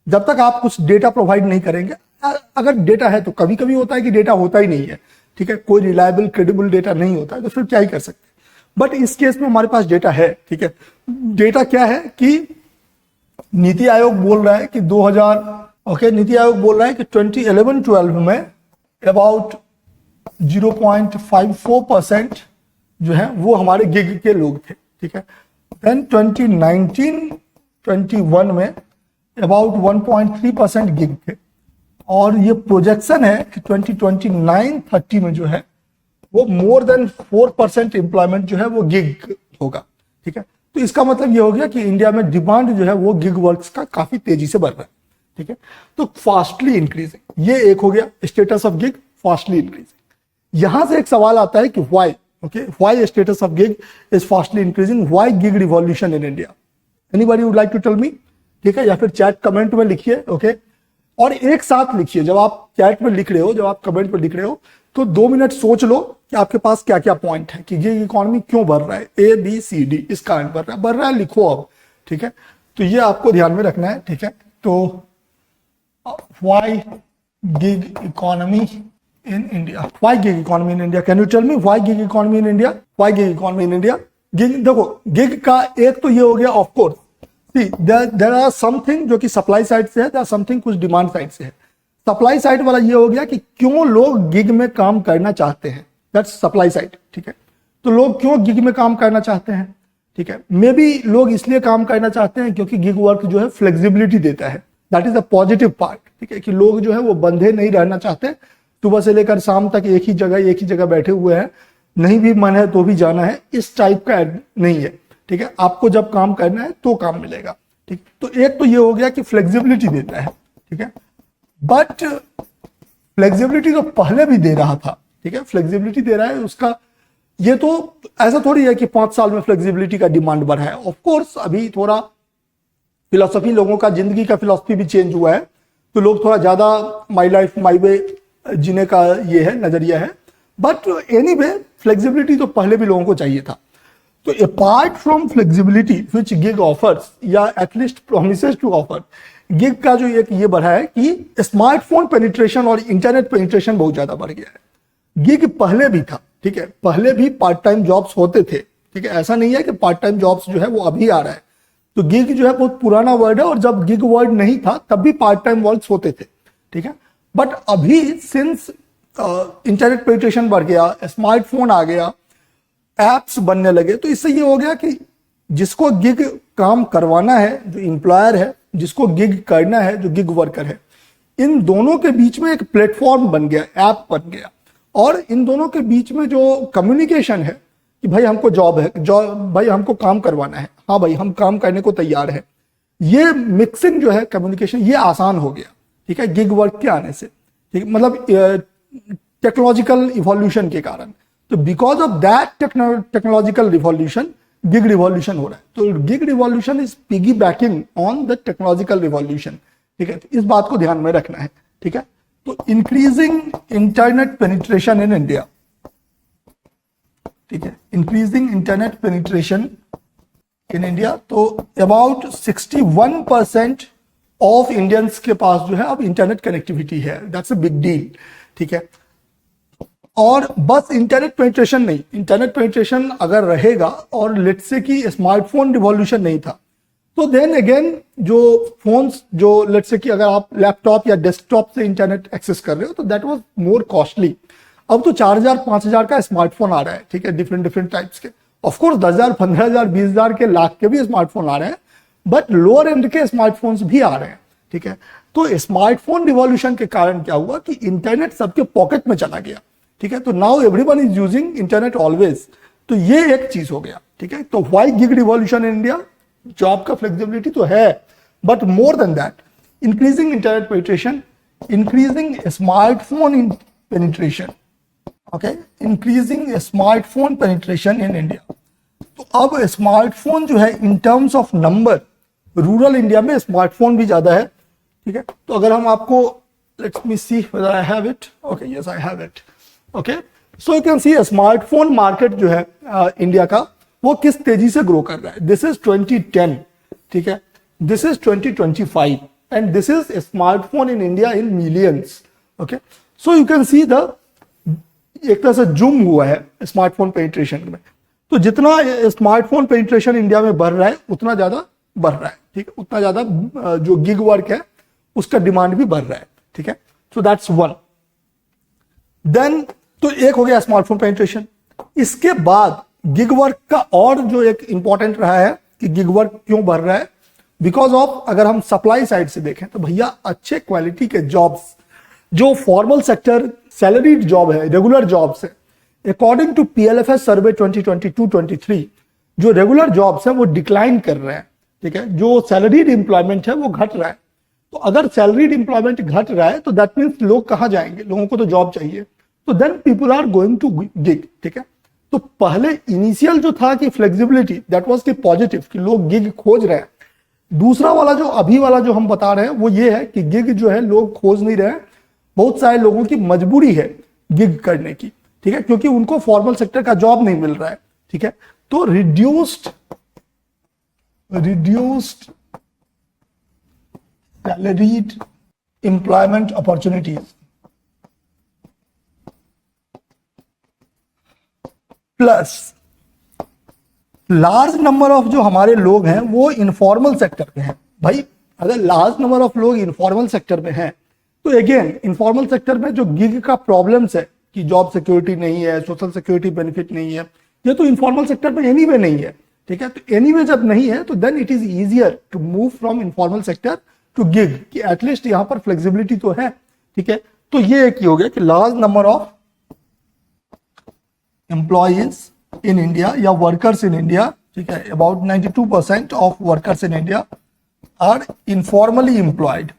जब तक आप कुछ डेटा प्रोवाइड नहीं करेंगे अगर डेटा है तो कभी कभी होता है कि डेटा होता ही नहीं है, ठीक है, कोई रिलायबल क्रेडिबल डेटा नहीं होता है, तो फिर क्या ही कर सकते हैं। बट इस केस में हमारे पास डेटा है, ठीक है। डेटा क्या है कि नीति आयोग बोल रहा है कि 2000 नीति आयोग बोल रहा है कि 2011-12 में अबाउट 0.54% जो है वो हमारे गिग के लोग थे, ठीक है। देन 2019-21 में अबाउट 1.3% गिग थे, और ये प्रोजेक्शन है कि 2029-30 में जो है वो मोर देन 4% एम्प्लॉयमेंट जो है वो गिग होगा, ठीक है। तो इसका मतलब ये हो गया कि इंडिया में डिमांड जो है वो गिग वर्क्स का काफी तेजी से बढ़ रहा है, ठीक है। तो फास्टली इंक्रीजिंग, ये एक हो गया status of gig, fastly increasing. यहां से एक सवाल आता है कि why status of gig is fastly increasing, why gig revolution in India. Anybody would like to tell me, ठीक है, या फिर चैट कमेंट में लिखिए, ओके। और एक साथ लिखिए, जब आप चैट में लिख रहे हो, जब आप कमेंट में लिख रहे हो, तो 2 मिनट सोच लो कि आपके पास क्या क्या पॉइंट है कि गिग इकोनॉमी क्यों बढ़ रहा है, ABCD, इस कारण बढ़ रहा है, लिखो अब, ठीक है। तो ये आपको ध्यान में रखना है, ठीक है। तो why gig economy in India, why gig economy in India, can you tell me why gig economy in India, why gig economy in India. Gig, देखो गिग का एक तो ये हो गया, of course there are something जो कि supply side से है, देयर आर समथिंग कुछ डिमांड साइड से है। सप्लाई साइड वाला ये हो गया कि क्यों लोग गिग में काम करना चाहते हैं, दैट्स सप्लाई साइड, ठीक है। तो लोग क्यों गिग में काम करना चाहते हैं, ठीक है। मे बी लोग इसलिए काम करना चाहते हैं क्योंकि गिग वर्क जो है फ्लेक्सिबिलिटी देता है, that is a positive part, ठीक है, कि लोग जो है वो बंधे नहीं रहना चाहते, सुबह से लेकर शाम तक एक ही जगह बैठे हुए हैं, नहीं भी मन है तो भी जाना है, इस टाइप का नहीं है, ठीक है। आपको जब काम करना है तो काम मिलेगा, ठीक। तो एक तो ये हो गया कि फ्लेक्सिबिलिटी देता है, ठीक है। बट फ्लेक्सिबिलिटी तो पहले भी दे रहा था, ठीक है, फ्लेक्सिबिलिटी दे रहा है उसका, ये तो ऐसा थोड़ी है कि 5 साल में फ्लेक्सिबिलिटी का डिमांड बढ़ा है। ऑफ कोर्स अभी थोड़ा फिलोसफी, लोगों का जिंदगी का फिलोसफी भी चेंज हुआ है, तो लोग थोड़ा ज्यादा माई लाइफ माई वे जीने का ये है, नजरिया है। बट एनीवे फ्लेक्सिबिलिटी तो पहले भी लोगों को चाहिए था। तो apart from flexibility which gig offers, या at least promises to offer, gig का जो एक ये बढ़ा है कि स्मार्टफोन पेनिट्रेशन और इंटरनेट पेनिट्रेशन बहुत ज्यादा बढ़ गया है। गिग पहले भी था, ठीक है, पहले भी पार्ट टाइम जॉब्स होते थे, ठीक है, ऐसा नहीं है कि पार्ट टाइम जॉब्स जो है वो अभी आ रहा है। तो गिग जो है बहुत पुराना वर्ड है, और जब गिग वर्ड नहीं था तब भी पार्ट टाइम वर्क्स होते थे, ठीक है। बट अभी सिंस इंटरनेट पेनिट्रेशन बढ़ गया, स्मार्टफोन आ गया, एप्स बनने लगे, तो इससे ये हो गया कि जिसको गिग काम करवाना है, जो एम्प्लॉयर है, जिसको गिग करना है, जो गिग वर्कर है, इन दोनों के बीच में एक प्लेटफॉर्म बन गया, ऐप बन गया, और इन दोनों के बीच में जो कम्युनिकेशन है कि भाई हमको जॉब है, भाई हमको काम करवाना है, हाँ भाई हम काम करने को तैयार है, ये मिक्सिंग जो है कम्युनिकेशन, ये आसान हो गया, ठीक है, गिग वर्क के आने से, ठीक है, मतलब टेक्नोलॉजिकल इवोल्यूशन के कारण। तो because of that technological revolution gig revolution हो रहा है। तो gig revolution is piggy banking on the technological revolution, ठीक है, तो इस बात को ध्यान में रखना है, ठीक है। तो increasing internet penetration in India, ठीक है, increasing internet penetration in India, तो अबाउट 61% ऑफ इंडियंस के पास जो है अब इंटरनेट कनेक्टिविटी है, दैट्स अ बिग डील, ठीक है। और बस इंटरनेट पेनिट्रेशन नहीं, इंटरनेट पेनिट्रेशन अगर रहेगा और लेट्स से कि स्मार्टफोन रिवॉल्यूशन नहीं था, तो देन अगेन जो फोन्स, जो लेट्स से कि अगर आप लैपटॉप या डेस्कटॉप से इंटरनेट एक्सेस कर रहे हो, तो दैट वाज मोर कॉस्टली। अब तो 4,000 5,000 का स्मार्टफोन आ रहा है, ठीक है, डिफरेंट टाइप्स के, ऑफकोर्स 10,000 15,000 20,000 के, लाख के भी स्मार्टफोन आ रहे हैं, बट लोअर एंड के स्मार्टफोन्स भी आ रहे हैं, ठीक है। तो स्मार्टफोन रिवॉल्यूशन के कारण क्या हुआ कि इंटरनेट सबके पॉकेट में चला गया, ठीक है। तो now everyone is using internet always, तो ये एक चीज हो गया, ठीक है। तो why gig revolution in India, job का फ्लेक्सिबिलिटी तो है, but more than that increasing internet penetration, increasing smartphone penetration, okay, increasing smartphone penetration in India. तो अब स्मार्टफोन जो है in terms of number, rural India में स्मार्टफोन भी ज्यादा है, ठीक है। तो अगर हम आपको, let's me C whether I have it, okay, yes I have it, okay. So you can see smartphone market जो है इंडिया का, वो किस तेजी से ग्रो कर रहा है। दिस इज 2010, ठीक है, this is 2025, and this is a smartphone in India in millions. Okay, so you can see the एक तरह से जूम हुआ है स्मार्टफोन पेनिट्रेशन में। तो जितना स्मार्टफोन पेनिट्रेशन इंडिया में बढ़ रहा है उतना ज्यादा बढ़ रहा है, ठीक है, उतना ज्यादा जो गिग वर्क है उसका डिमांड भी बढ़ रहा है, ठीक है। So that's one. देन तो एक हो गया स्मार्टफोन पेनिट्रेशन। इसके बाद गिग वर्क का और जो एक इंपॉर्टेंट रहा है कि गिग वर्क क्यों बढ़ रहा है, बिकॉज ऑफ अगर हम सप्लाई साइड से देखें तो भैया अच्छे क्वालिटी के जॉब्स जो फॉर्मल सेक्टर सैलरीड जॉब है, रेगुलर जॉब्स है, अकॉर्डिंग टू पीएलएफएस सर्वे 2022-23 जो रेगुलर जॉब्स है वो डिक्लाइन कर रहे हैं, ठीक है। जो सैलरीड एम्प्लॉयमेंट है वो घट रहा है। तो अगर सैलरीड एम्प्लॉयमेंट घट रहा है तो दैट मीन्स लोग कहां जाएंगे, लोगों को तो जॉब चाहिए, तो then people are going to gig, ठीक है। तो पहले इनिशियल जो था कि flexibility that was key positive कि लोग गिग खोज रहे हैं। दूसरा वाला जो अभी वाला जो हम बता रहे हैं वो ये है कि गिग जो है लोग खोज नहीं रहे हैं, बहुत सारे लोगों की मजबूरी है गिग करने की, ठीक है, क्योंकि उनको फॉर्मल सेक्टर का जॉब नहीं मिल रहा है, ठीक है। तो reduced salaried employment opportunities plus large number of जो हमारे लोग हैं वो इनफॉर्मल सेक्टर में हैं। भाई अगर लार्ज नंबर ऑफ लोग इनफॉर्मल सेक्टर में हैं तो अगेन इनफॉर्मल सेक्टर में जो गिग का प्रॉब्लम्स है कि जॉब सिक्योरिटी नहीं है, सोशल सिक्योरिटी बेनिफिट नहीं है, ये तो इनफॉर्मल सेक्टर में एनीवे नहीं है, ठीक है। तो एनीवे जब नहीं है तो then it is easier to move from informal sector to gig कि एटलीस्ट यहां पर फ्लेक्सिबिलिटी तो है, ठीक है। तो ये एक ही हो गया कि large number of employees in India या वर्कर्स इन इंडिया, ठीक है, about 92% of workers in India are informally employed,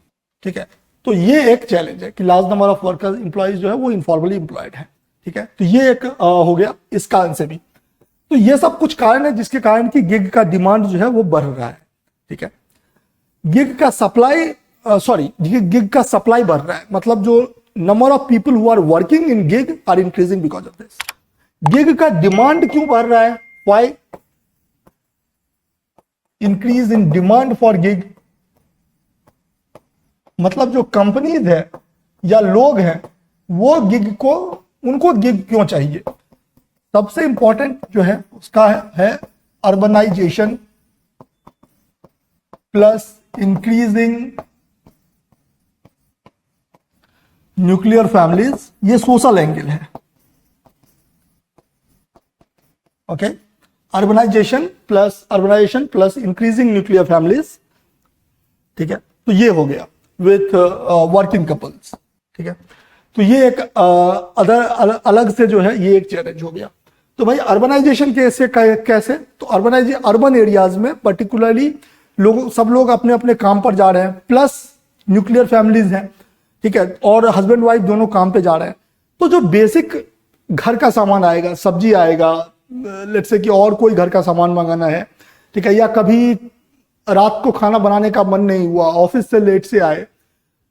ठीक है। तो ये एक चैलेंज है कि large number of worker employees जो है वो इनफॉर्मली एम्प्लॉयड है, ठीक है। तो ये एक हो गया इस कारण से भी। तो ये सब कुछ कारण है जिसके कारण कि गिग का डिमांड जो है वो बढ़ रहा है, ठीक है। गिग का सप्लाई बढ़ रहा है, मतलब जो number of people who are working in gig are increasing because of this. Gig का डिमांड क्यों बढ़ रहा है, why increase in demand for gig, मतलब जो कंपनीज है या लोग हैं वो गिग को, उनको गिग क्यों चाहिए। सबसे इंपॉर्टेंट जो है उसका है urbanisation plus increasing nuclear families, ये सोशल एंगल है, okay. Urbanisation plus increasing nuclear families, ठीक है। तो ये हो गया विथ वर्किंग कपल्स, ठीक है। तो ये एक अलग से जो है ये एक चैलेंज हो गया। तो भाई अर्बनाइजेशन कैसे, तो अर्बन एरियाज में पर्टिकुलरली सब लोग अपने अपने काम पर जा रहे हैं, प्लस न्यूक्लियर फैमिलीज हैं, ठीक है, और हस्बैंड वाइफ दोनों काम पे जा रहे हैं। तो जो बेसिक घर का सामान आएगा, सब्जी आएगा, लेट्स से कि और कोई घर का सामान मंगाना है, ठीक है, या कभी रात को खाना बनाने का मन नहीं हुआ, ऑफिस से लेट से आए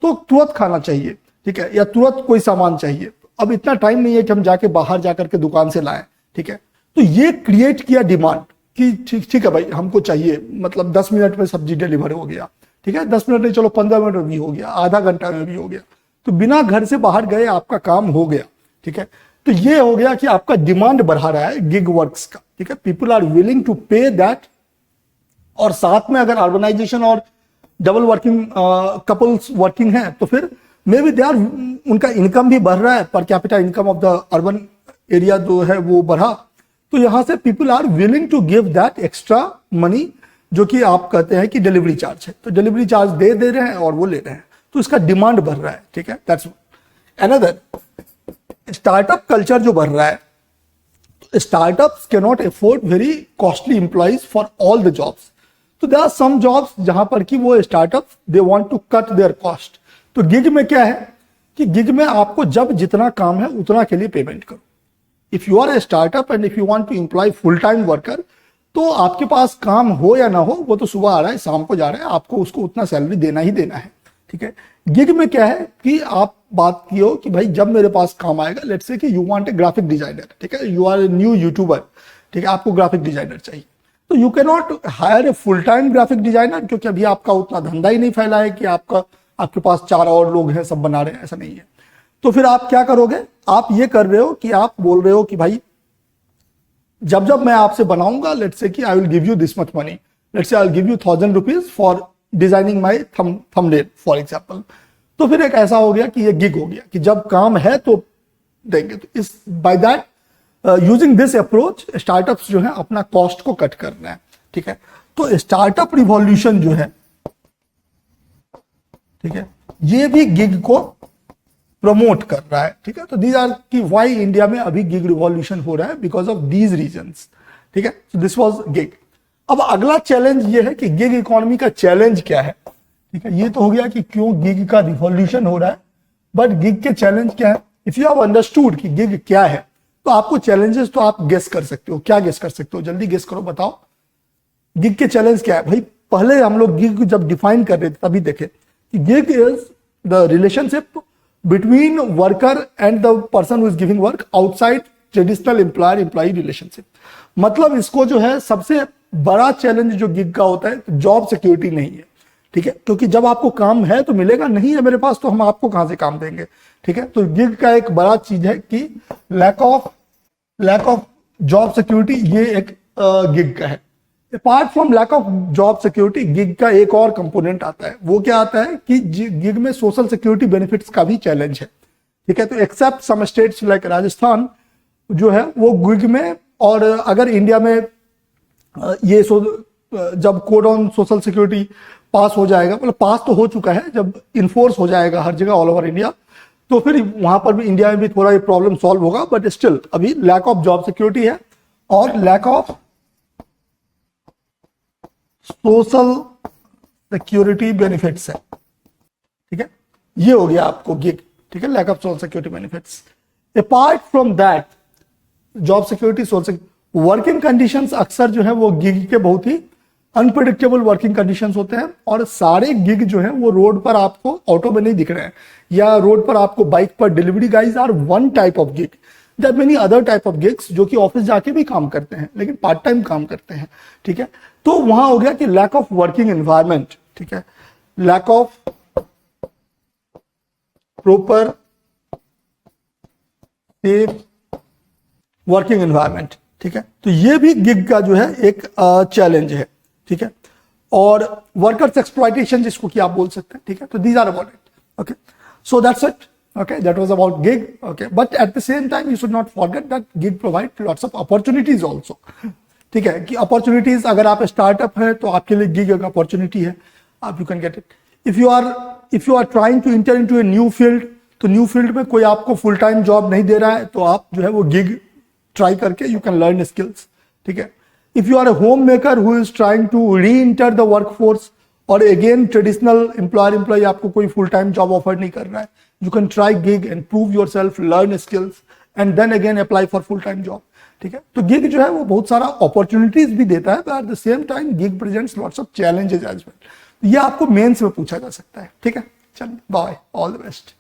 तो तुरंत खाना चाहिए, ठीक है, या तुरंत कोई सामान चाहिए। अब इतना टाइम नहीं है कि हम जाके बाहर जाकर के दुकान से लाएं, ठीक है। तो ये क्रिएट किया डिमांड कि ठीक है भाई हमको चाहिए, मतलब 10 मिनट में सब्जी डिलीवर हो गया, ठीक है, 10 मिनट नहीं चलो 15 मिनट में भी हो गया, आधा घंटा में भी हो गया, तो बिना घर से बाहर गए आपका काम हो गया, ठीक है। तो ये हो गया कि आपका डिमांड बढ़ा रहा है गिग वर्क्स का, ठीक है, पीपल आर विलिंग टू पे दैट। और साथ में अगर अर्बनाइजेशन और डबल वर्किंग कपल्स वर्किंग है तो फिर मे बी दे आर, उनका इनकम भी बढ़ रहा है, per capita income of the urban area जो है वो बढ़ा, तो यहां से people are willing to give that extra money, जो कि आप कहते हैं कि डिलीवरी चार्ज है, तो डिलीवरी चार्ज दे रहे हैं और वो ले रहे हैं, तो इसका डिमांड बढ़ रहा है, ठीक है। That's another. स्टार्टअप कल्चर जो बढ़ रहा है, startups can not afford very costly employees for all the jobs, तो देयर आर सम जॉब्स जहां पर कि वो startups they want to cut their cost. तो गिग में क्या है कि गिग में आपको जब जितना काम है उतना के लिए पेमेंट करो। If you are a startup and if you want to employ full time worker, तो आपके पास काम हो या ना हो, वो तो सुबह आ रहा है शाम को जा रहा है, आपको उसको उतना सैलरी देना ही देना है, ठीक है। गिग में क्या है कि आप बात की हो कि भाई जब मेरे पास काम आएगा, लेट्स से कि you want a graphic designer, ठीक है, you are a new YouTuber, ठीक है, आपको ग्राफिक डिजाइनर चाहिए, तो you can not hire a full time graphic designer, क्योंकि अभी आपका उतना धंधा ही नहीं फैला है कि आपके पास 4 और लोग हैं सब बना रहे हैं, ऐसा नहीं है। तो फिर आप क्या करोगे, आप ये कर रहे हो कि आप बोल रहे हो कि भाई जब जब मैं आपसे बनाऊंगा, लेट्स से कि I will give you this much money, let's say I will give you 1000 rupees for designing my thumbnail for example. तो फिर एक ऐसा हो गया कि ये गिग हो गया कि जब काम है तो देंगे। तो इस by that using this approach startups जो है अपना कॉस्ट को कट कर रहे हैं, ठीक है। तो स्टार्टअप रिवॉल्यूशन जो है, ठीक है, ये भी गिग को प्रमोट कर रहा है, ठीक है। तो दीज आर की वाई इंडिया में अभी गिग रिवॉल्यूशन हो रहा है, बिकॉज ऑफ दीज रीजंस, ठीक है। So this was gig. अब अगला चैलेंज ये है कि गिग इकोनॉमी का चैलेंज क्या है, ठीक है। ये तो हो गया कि क्यों गिग का रिवॉल्यूशन हो रहा है, बट गिग के चैलेंज क्या है। इफ यू हैव अंडरस्टूड कि गिग क्या है, तो आपको चैलेंजेस तो आप गेस कर सकते हो। क्या गेस कर सकते हो, जल्दी गेस करो, बताओ गिग के चैलेंज क्या है। भाई पहले हम लोग गिग जब डिफाइन कर रहे थे तभी देखे कि gig is the relationship between worker and the person who is giving work outside traditional employer employee relationship. मतलब इसको जो है सबसे बड़ा चैलेंज जो गिग का होता है, जॉब सिक्योरिटी नहीं है, ठीक है। क्योंकि जब आपको काम है तो मिलेगा, नहीं है मेरे पास तो हम आपको कहां से काम देंगे, ठीक है। तो गिग का एक बड़ा चीज है कि लैक ऑफ जॉब सिक्योरिटी, ये एक गिग का है। Apart from lack of job security, gig का एक और कंपोनेंट आता है। वो क्या आता है कि गिग में सोशल सिक्योरिटी बेनिफिट्स का भी चैलेंज है, ठीक है। तो except some states like Rajasthan जो है वो गिग में, और अगर इंडिया में ये जब कोड ऑन सोशल सिक्योरिटी पास हो जाएगा, मतलब पास तो हो चुका है, जब इन्फोर्स हो जाएगा हर जगह ऑल ओवर इंडिया, तो फिर वहां पर भी इंडिया में भी थोड़ा ये प्रॉब्लम सॉल्व होगा। बट स्टिल अभी लैक ऑफ जॉब सिक्योरिटी है और lack of social security benefits है, ठीक है। ये हो गया आपको गिग, ठीक है, lack of social security benefits. Apart from that job security, social working conditions अक्सर जो है वो गिग के बहुत ही अनप्रिडिक्टेबल वर्किंग कंडीशंस होते हैं। और सारे गिग जो है वो रोड पर आपको ऑटो में नहीं दिख रहे हैं, या रोड पर आपको बाइक पर delivery guys are one type of gig. There are many other type of gigs जो कि ऑफिस जाके भी काम करते हैं, लेकिन पार्ट टाइम काम करते हैं, ठीक है। तो वहां हो गया कि लैक ऑफ वर्किंग एनवायरमेंट, ठीक है, lack of proper safe working environment, ठीक है। तो ये भी गिग का जो है एक चैलेंज है, ठीक है। और वर्कर्स एक्सप्लॉयटेशन जिसको कि आप बोल सकते हैं, ठीक है। तो these are about it, okay. So that's it, okay, that was about gig, okay, but at the same time you should not forget that gig provide lots of opportunities also, ठीक है। कि अपॉर्चुनिटीज, अगर आप startup है तो आपके लिए gig एक अपॉर्चुनिटी है, आप you can get it. If you are trying to enter into a new field, तो न्यू फील्ड में कोई आपको फुल टाइम जॉब नहीं दे रहा है, तो आप जो है वो गिग ट्राई करके यू कैन लर्न स्किल्स, ठीक है। If you are a homemaker who is trying to re enter the workforce, और अगेन ट्रेडिशनल एम्प्लॉय आपको कोई फुल टाइम जॉब ऑफर नहीं कर रहा है, you can try gig and prove yourself, learn skills and then again apply for full time job, ठीक है। तो गिग जो है वो बहुत सारा अपॉर्चुनिटीज भी देता है, but at the same time gig presents lots of challenges as well। ये आपको मेंस में पूछा जा सकता है, ठीक है। चलिए बाय, ऑल द बेस्ट।